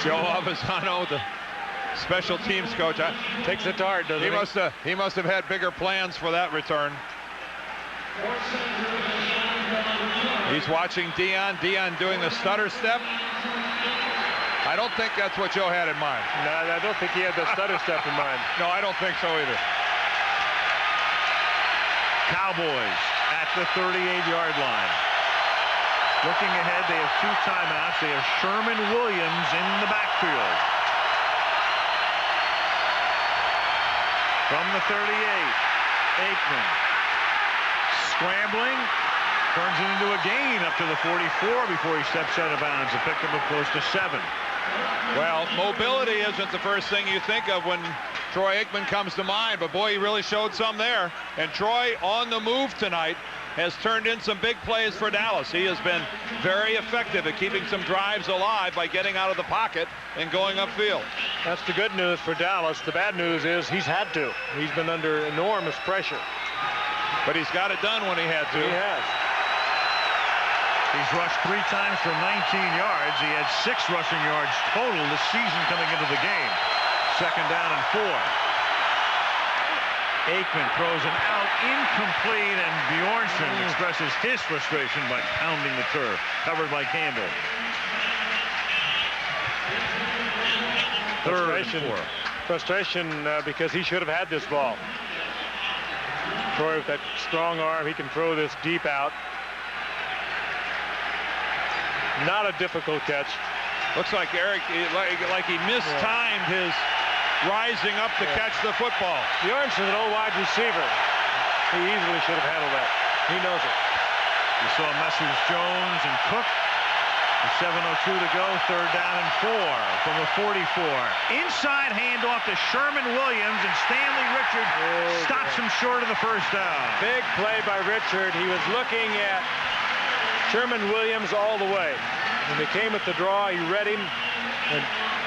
Joe Avisano, the special teams coach, takes it to heart, doesn't he? He must have had bigger plans for that return. He's watching Deion doing the stutter step. I don't think that's what Joe had in mind. No, I don't think he had the stutter step in mind. No, I don't think so either. Cowboys at the 38-yard line. Looking ahead, they have 2 timeouts. They have Sherman Williams in the backfield. From the 38, Aikman scrambling, turns it into a gain up to the 44 before he steps out of bounds and picked him up close to 7. Well, mobility isn't the first thing you think of when Troy Aikman comes to mind, but boy, he really showed some there. And Troy on the move tonight. has turned in some big plays for Dallas. He has been very effective at keeping some drives alive by getting out of the pocket and going upfield. That's the good news for Dallas. The bad news is he's had to. He's been under enormous pressure. But he's got it done when he had to. He has. He's rushed 3 times for 19 yards. He had 6 rushing yards total this season coming into the game. 2nd down and 4. Aikman throws an out, incomplete, and Bjornsson expresses his frustration by pounding the turf. Covered by Campbell. 3rd and 4. Frustration because he should have had this ball. Troy with that strong arm, he can throw this deep out. Not a difficult catch. Looks like Eric, like he mistimed his rising up to catch the football. Bjornsson, an old wide receiver. He easily should have handled that. He knows it. You saw Messrs. Jones and Cooke. With 7:02 to go, 3rd down and 4 from the 44. Inside handoff to Sherman Williams, and Stanley Richard stops him short of the 1st down. Big play by Richard. He was looking at Sherman Williams all the way. When they came at the draw, he read him and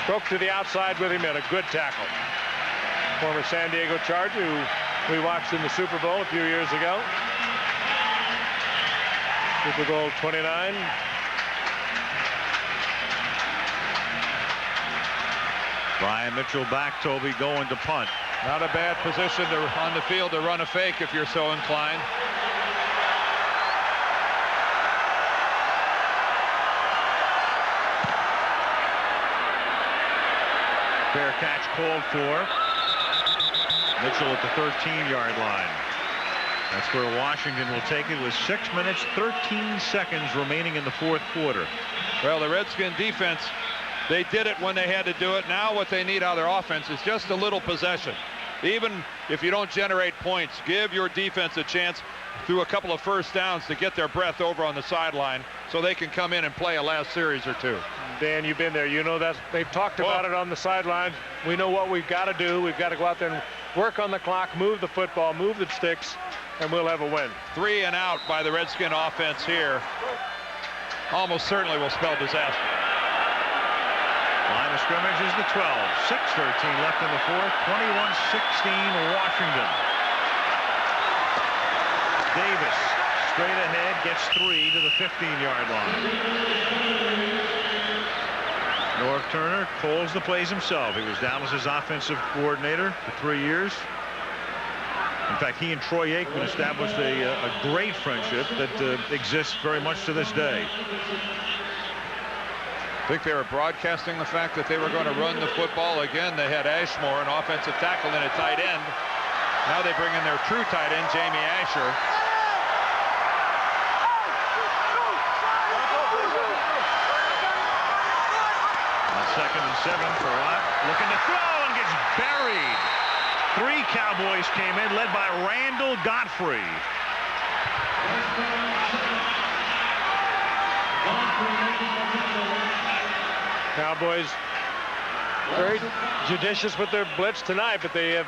broke to the outside with him, and a good tackle. Former San Diego Charger, who we watched in the Super Bowl a few years ago. Super Bowl 29. Brian Mitchell back, Toby going to punt. Not a bad position on the field to run a fake if you're so inclined. Fair catch called for. Mitchell at the 13-yard line. That's where Washington will take it with 6 minutes, 13 seconds remaining in the 4th quarter. Well, the Redskin defense, they did it when they had to do it. Now what they need out of their offense is just a little possession. Even if you don't generate points, give your defense a chance through a couple of 1st downs to get their breath over on the sideline so they can come in and play a last series or 2. Dan, you've been there. You know that they've talked about it on the sidelines. We know what we've got to do. We've got to go out there and work on the clock, move the football, move the sticks, and we'll have a win. 3 and out by the Redskin offense here. Almost certainly will spell disaster. Line of scrimmage is the 12. 6:13 left in the 4th. 21-16 Washington. Davis straight ahead, gets 3 to the 15-yard line. Norv Turner calls the plays himself. He was Dallas's offensive coordinator for 3 years. In fact, he and Troy Aikman established a great friendship that exists very much to this day. I think they were broadcasting the fact that they were going to run the football again. They had Ashmore, an offensive tackle, and a tight end. Now they bring in their true tight end, Jamie Asher. On 2nd and 7, Frerotte looking to throw and gets buried. 3 Cowboys came in, led by Randall Godfrey. Cowboys very judicious with their blitz tonight, but they have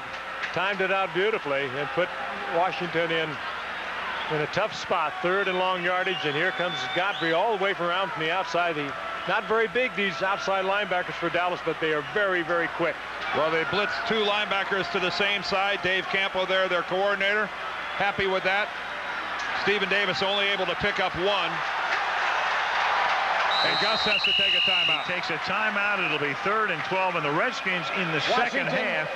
timed it out beautifully and put Washington in a tough spot. 3rd and long yardage, and here comes Godfrey all the way from around from the outside. Not very big, these outside linebackers for Dallas, but they are very, very quick. Well, they blitzed 2 linebackers to the same side. Dave Campo there, their coordinator. Happy with that. Stephen Davis only able to pick up 1. And Gus has to take a timeout. He takes a timeout. It'll be 3rd and 12, and the Redskins in the second half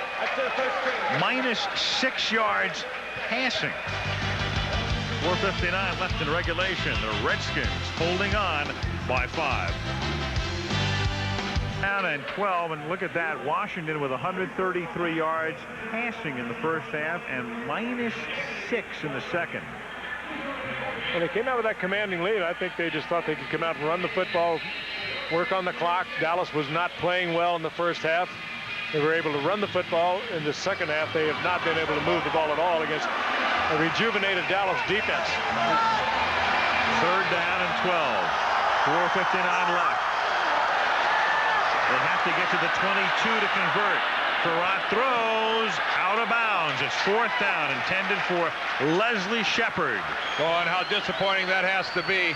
minus 6 yards passing. 4:59 left in regulation. The Redskins holding on by 5. Down and 12, and look at that. Washington with 133 yards passing in the 1st half and minus 6 in the 2nd. When they came out with that commanding lead, I think they just thought they could come out and run the football, work on the clock. Dallas was not playing well in the 1st half. They were able to run the football. In the 2nd half, they have not been able to move the ball at all against a rejuvenated Dallas defense. 3rd down and 12. 4:59 left. They have to get to the 22 to convert. Frerotte throws out of bounds. It's 4th down, intended for Leslie Shepard. Oh, and how disappointing that has to be.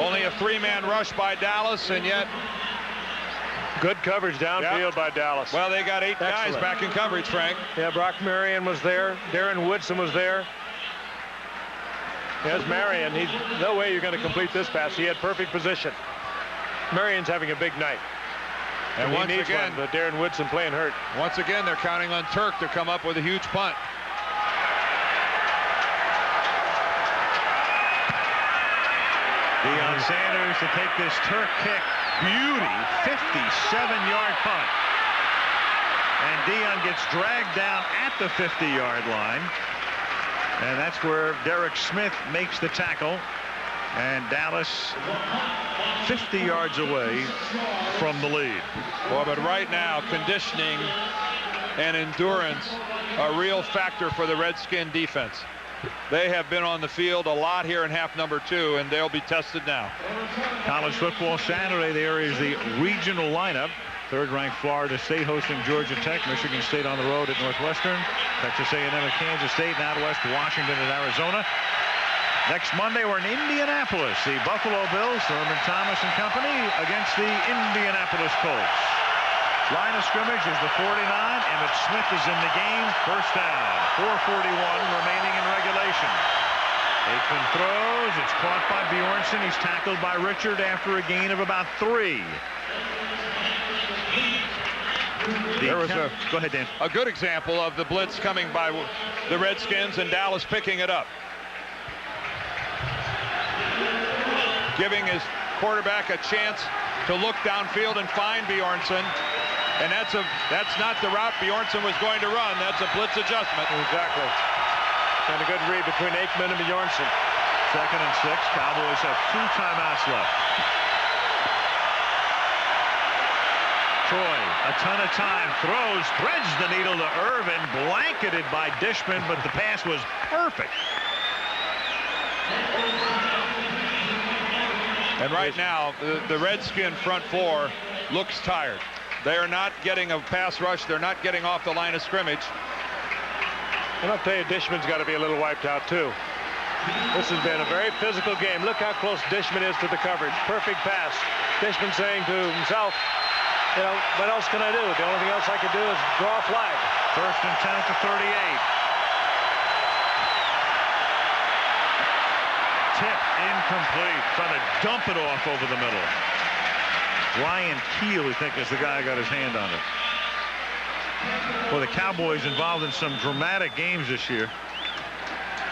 Only a 3-man rush by Dallas, and yet good coverage downfield by Dallas. Well, they got 8 guys back in coverage, Frank. Yeah, Brock Marion was there. Darren Woodson was there. There's Marion. He's no way you're going to complete this pass. He had perfect position. Marion's having a big night. And once again, Darren Woodson playing hurt. Once again, they're counting on Turk to come up with a huge punt. Deion Sanders to take this Turk kick. Beauty, 57-yard punt. And Deion gets dragged down at the 50-yard line. And that's where Derek Smith makes the tackle. And Dallas 50 yards away from the lead. Well, but right now, conditioning and endurance are a real factor for the Redskin defense. They have been on the field a lot here in half number 2, and they'll be tested now. College football Saturday, there is the regional lineup. 3rd-ranked Florida State hosting Georgia Tech. Michigan State on the road at Northwestern. Texas A&M at Kansas State. And out west, Washington at Arizona. Next Monday, we're in Indianapolis. The Buffalo Bills, Thurman Thomas and company, against the Indianapolis Colts. Line of scrimmage is the 49. Emmitt Smith is in the game. 1st down. 4:41 remaining in regulation. Aikman throws. It's caught by Bjornsson. He's tackled by Richard after a gain of about 3. There was go ahead, Dan. A good example of the blitz coming by the Redskins and Dallas picking it up. Giving his quarterback a chance to look downfield and find Bjornsson. And that's not the route Bjornsson was going to run. That's a blitz adjustment. Exactly. And a good read between Aikman and Bjornsson. 2nd and 6. Cowboys have 2 timeouts left. Troy, a ton of time, throws, threads the needle to Irvin, blanketed by Dishman, but the pass was perfect. And right now, the Redskin front 4 looks tired. They are not getting a pass rush. They're not getting off the line of scrimmage. And I'll tell you, Dishman's got to be a little wiped out, too. This has been a very physical game. Look how close Dishman is to the coverage. Perfect pass. Dishman saying to himself, you know, what else can I do? The only thing else I can do is draw a flag. 1st and 10 at the 38. Tip incomplete. Trying to dump it off over the middle. Ryan Keel, we think, is the guy who got his hand on it. Well, the Cowboys involved in some dramatic games this year.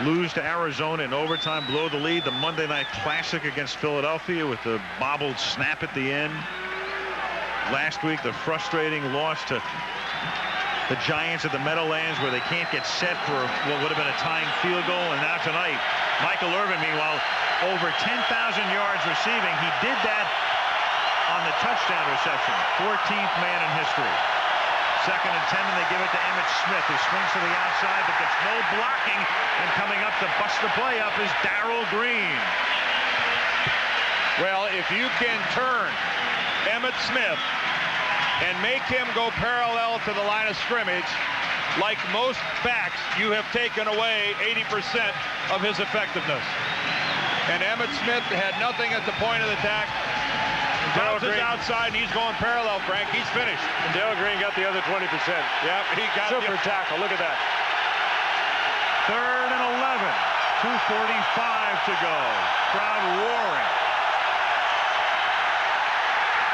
Lose to Arizona in overtime, blow the lead. The Monday Night Classic against Philadelphia with the bobbled snap at the end. Last week, the frustrating loss to the Giants at the Meadowlands, where they can't get set for what would have been a tying field goal. And now tonight, Michael Irvin, meanwhile, over 10,000 yards receiving. He did that on the touchdown reception. 14th man in history. 2nd and 10, and they give it to Emmitt Smith, who swings to the outside but gets no blocking. And coming up to bust the play up is Darrell Green. Well, if you can turn Emmitt Smith and make him go parallel to the line of scrimmage, like most backs, you have taken away 80% of his effectiveness. And Emmitt Smith had nothing at the point of the attack. Bounces outside, and he's going parallel, Frank. He's finished. And Darrell Green got the other 20%. Yep, he got super tackle. Look at that. 3rd and 11. 2:45 to go. Crowd roaring.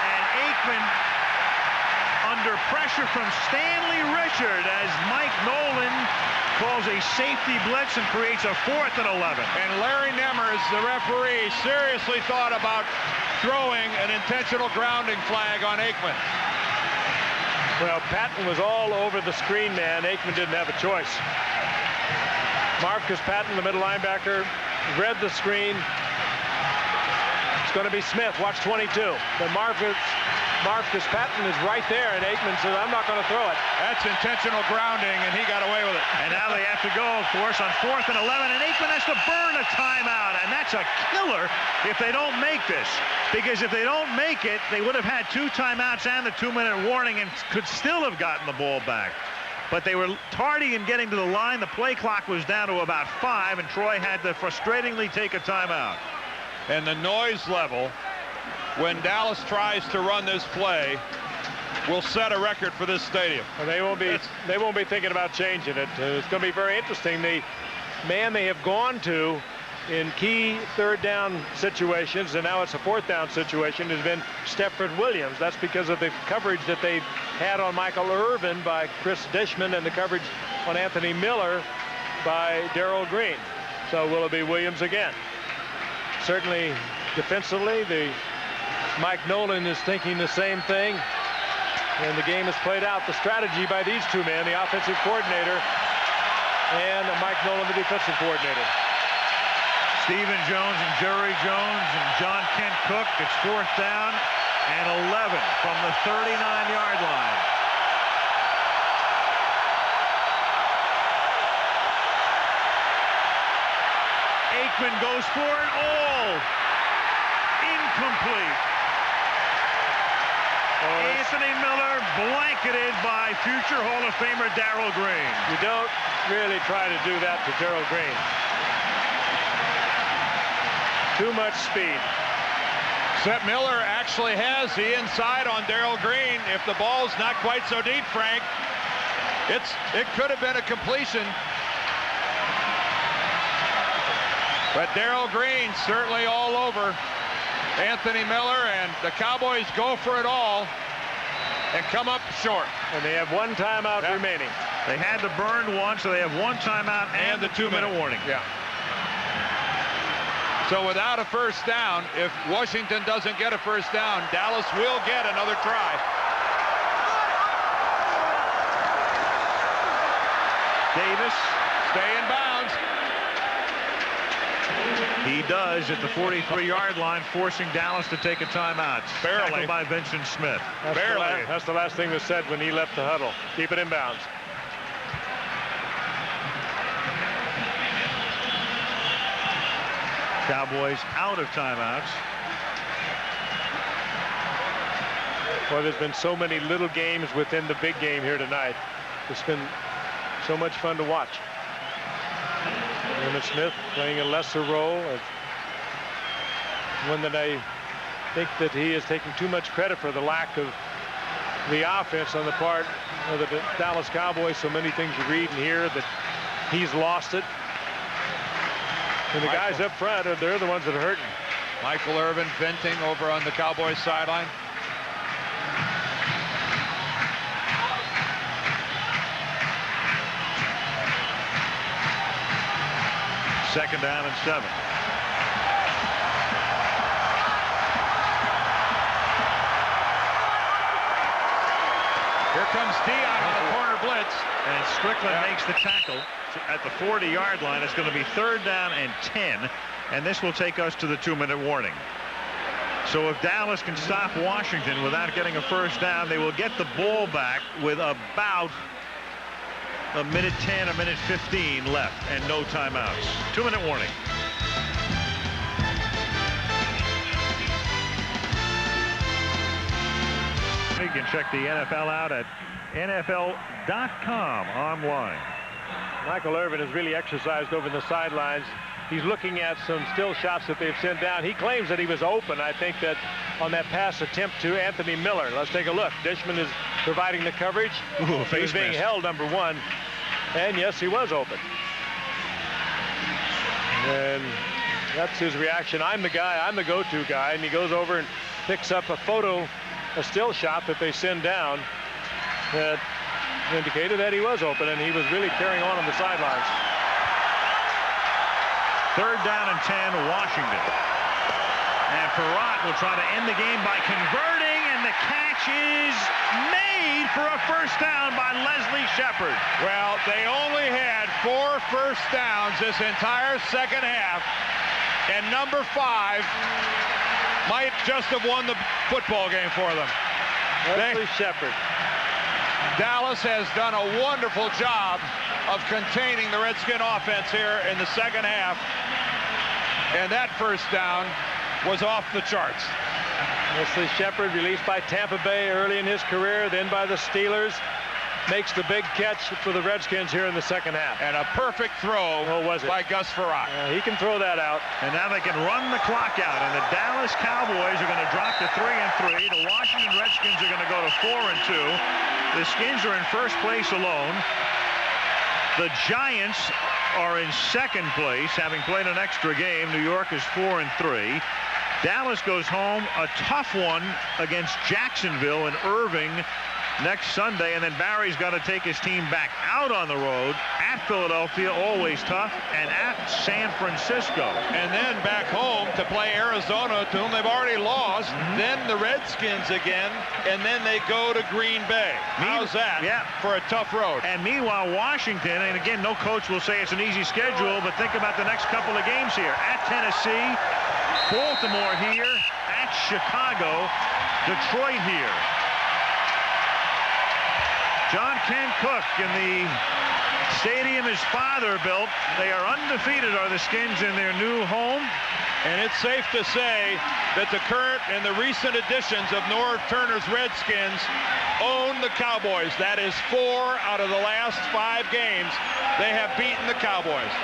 And Aikman under pressure from Stanley Richard as Mike Nolan calls a safety blitz and creates a 4th and 11. And Larry Nemmers, the referee, seriously thought about throwing an intentional grounding flag on Aikman. Well, Patton was all over the screen man. Aikman didn't have a choice. Marcus Patton, the middle linebacker, read the screen. It's going to be Smith. Watch 22. But Marcus Patton is right there, and Aikman says, I'm not going to throw it. That's intentional grounding, and he got away with it. And now they have to go, of course, on 4th and 11, and Aikman has to burn a timeout, and that's a killer if they don't make this. Because if they don't make it, they would have had 2 timeouts and the 2-minute warning and could still have gotten the ball back. But they were tardy in getting to the line. The play clock was down to about 5, and Troy had to frustratingly take a timeout. And the noise level when Dallas tries to run this play will set a record for this stadium. Well, they won't be thinking about changing it. It's going to be very interesting. The man they have gone to in key 3rd down situations, and now it's a 4th down situation, has been Stepford Williams. That's because of the coverage that they've had on Michael Irvin by Chris Dishman and the coverage on Anthony Miller by Darrell Green. So will it be Williams again? Certainly defensively, Mike Nolan is thinking the same thing, and the game has played out. The strategy by these 2 men, the offensive coordinator and Mike Nolan, the defensive coordinator. Stephen Jones and Jerry Jones and John Kent Cooke. It's 4th down and 11 from the 39-yard line. Aikman goes for it all. Incomplete. Anthony Miller blanketed by future Hall of Famer Darrell Green. You don't really try to do that to Darrell Green. Too much speed. Except Miller actually has the inside on Darrell Green. If the ball's not quite so deep, Frank, it could have been a completion. But Darrell Green certainly all over Anthony Miller, and the Cowboys go for it all and come up short. And they have 1 timeout remaining. They had to burn 1, so they have 1 timeout and the 2-minute warning. Yeah. So without a 1st down, if Washington doesn't get a 1st down, Dallas will get another try. Davis. Stay in bounds. He does at the 43-yard line, forcing Dallas to take a timeout. Barely. Tackled by Vincent Smith. Barely. That's the last thing that was said when he left the huddle. Keep it in bounds. Cowboys out of timeouts. Well, there's been so many little games within the big game here tonight. It's been so much fun to watch. Emmitt Smith playing a lesser role, one that I think that he is taking too much credit for the lack of the offense on the part of the Dallas Cowboys. So many things you read and hear that he's lost it. And the guys up front, they're the ones that are hurting. Michael Irvin venting over on the Cowboys sideline. Second down and 7. Here comes Dion on the corner blitz. And Strickland makes the tackle at the 40-yard line. It's going to be 3rd down and 10. And this will take us to the 2-minute warning. So if Dallas can stop Washington without getting a 1st down, they will get the ball back with about a minute 10, a minute 15 left, and no timeouts. 2-minute warning. You can check the NFL out at NFL.com online. Michael Irvin has really exercised over the sidelines. He's looking at some still shots that they've sent down. He claims that he was open. I think that on that pass attempt to Anthony Miller. Let's take a look. Dishman is providing the coverage. Ooh, he was being held, number 1. And yes, he was open. And that's his reaction. I'm the guy. I'm the go-to guy. And he goes over and picks up a still shot that they send down that indicated that he was open, and he was really carrying on the sidelines. 3rd down and 10, Washington. And Frerotte will try to end the game by converting, and the catch is made for a 1st down by Leslie Shepard. Well, they only had 4 first downs this entire second half, and number 5 might just have won the football game for them. Wesley Shepard. Dallas has done a wonderful job of containing the Redskin offense here in the second half. And that first down was off the charts. Wesley Shepard released by Tampa Bay early in his career, then by the Steelers. Makes the big catch for the Redskins here in the second half. And a perfect throw by Gus Frerotte. He can throw that out. And now they can run the clock out. And the Dallas Cowboys are going to drop to 3-3. The Washington Redskins are going to go to 4-2. The Skins are in first place alone. The Giants are in second place, having played an extra game. New York is 4-3. Dallas goes home, a tough one against Jacksonville and Irving next Sunday, and then Barry's got to take his team back out on the road at Philadelphia, always tough, and at San Francisco. And then back home to play Arizona, to whom they've already lost. Then the Redskins again, and then they go to Green Bay. How's that for a tough road? And meanwhile, Washington, and again, no coach will say it's an easy schedule, but think about the next couple of games here. At Tennessee, Baltimore here, at Chicago, Detroit here. John Ken Cooke in the stadium his father built. They are undefeated, are the Skins, in their new home. And it's safe to say that the current and the recent additions of Norv Turner's Redskins own the Cowboys. That is 4 out of the last 5 games they have beaten the Cowboys.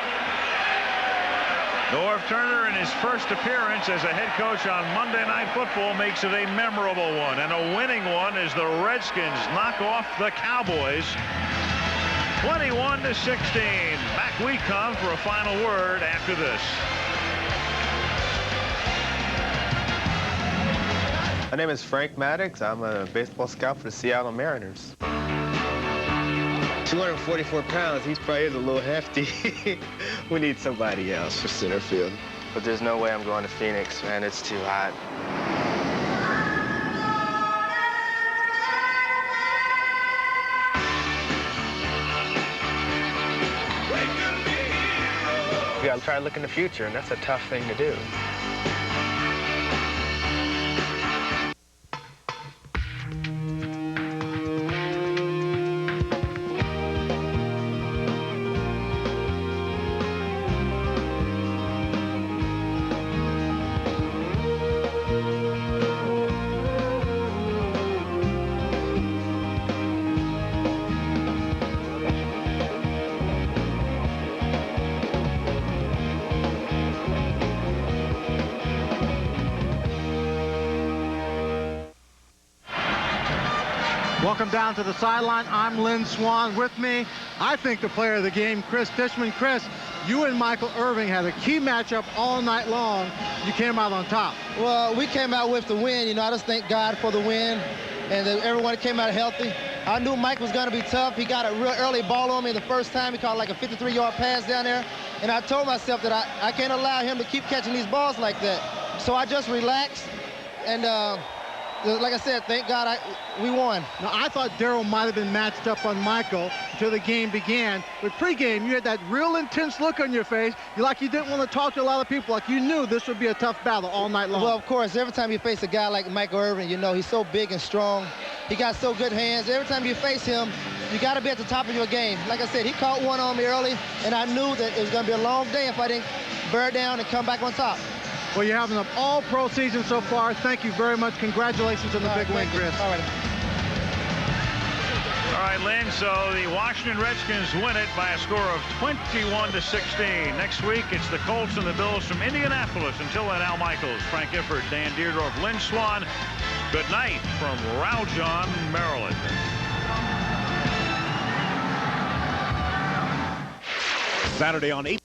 Norv Turner, in his first appearance as a head coach on Monday Night Football, makes it a memorable one and a winning one as the Redskins knock off the Cowboys 21-16. Back we come for a final word after this. My name is Frank Maddox. I'm a baseball scout for the Seattle Mariners. 244 pounds, he's probably is a little hefty. We need somebody else for center field. But there's no way I'm going to Phoenix, man. It's too hot. We gotta try to look in the future, and that's a tough thing to do. Welcome down to the sideline. I'm Lynn Swan. With me, I think the player of the game, Chris Dishman. Chris, you and Michael Irvin had a key matchup all night long. You came out on top. Well, we came out with the win. You know, I just thank God for the win, and that everyone came out healthy. I knew Mike was going to be tough. He got a real early ball on me the first time. He caught like a 53-yard pass down there, and I told myself that I can't allow him to keep catching these balls like that. So I just relaxed, and like I said, thank God we won. Now, I thought Darryl might have been matched up on Michael until the game began. But pregame, you had that real intense look on your face. You didn't want to talk to a lot of people. Like you knew this would be a tough battle all night long. Well, of course, every time you face a guy like Michael Irvin, you know, he's so big and strong. He got so good hands. Every time you face him, you got to be at the top of your game. Like I said, he caught one on me early, and I knew that it was going to be a long day if I didn't bear down and come back on top. Well, you're having an all-pro season so far. Thank you very much. Congratulations on the big win, Chris. All right, Lynn, so the Washington Redskins win it by a score of 21-16. Next week, it's the Colts and the Bills from Indianapolis. Until then, Al Michaels, Frank Gifford, Dan Deerdorf, Lynn Swan. Good night from Rowjon, Maryland. Saturday on 8.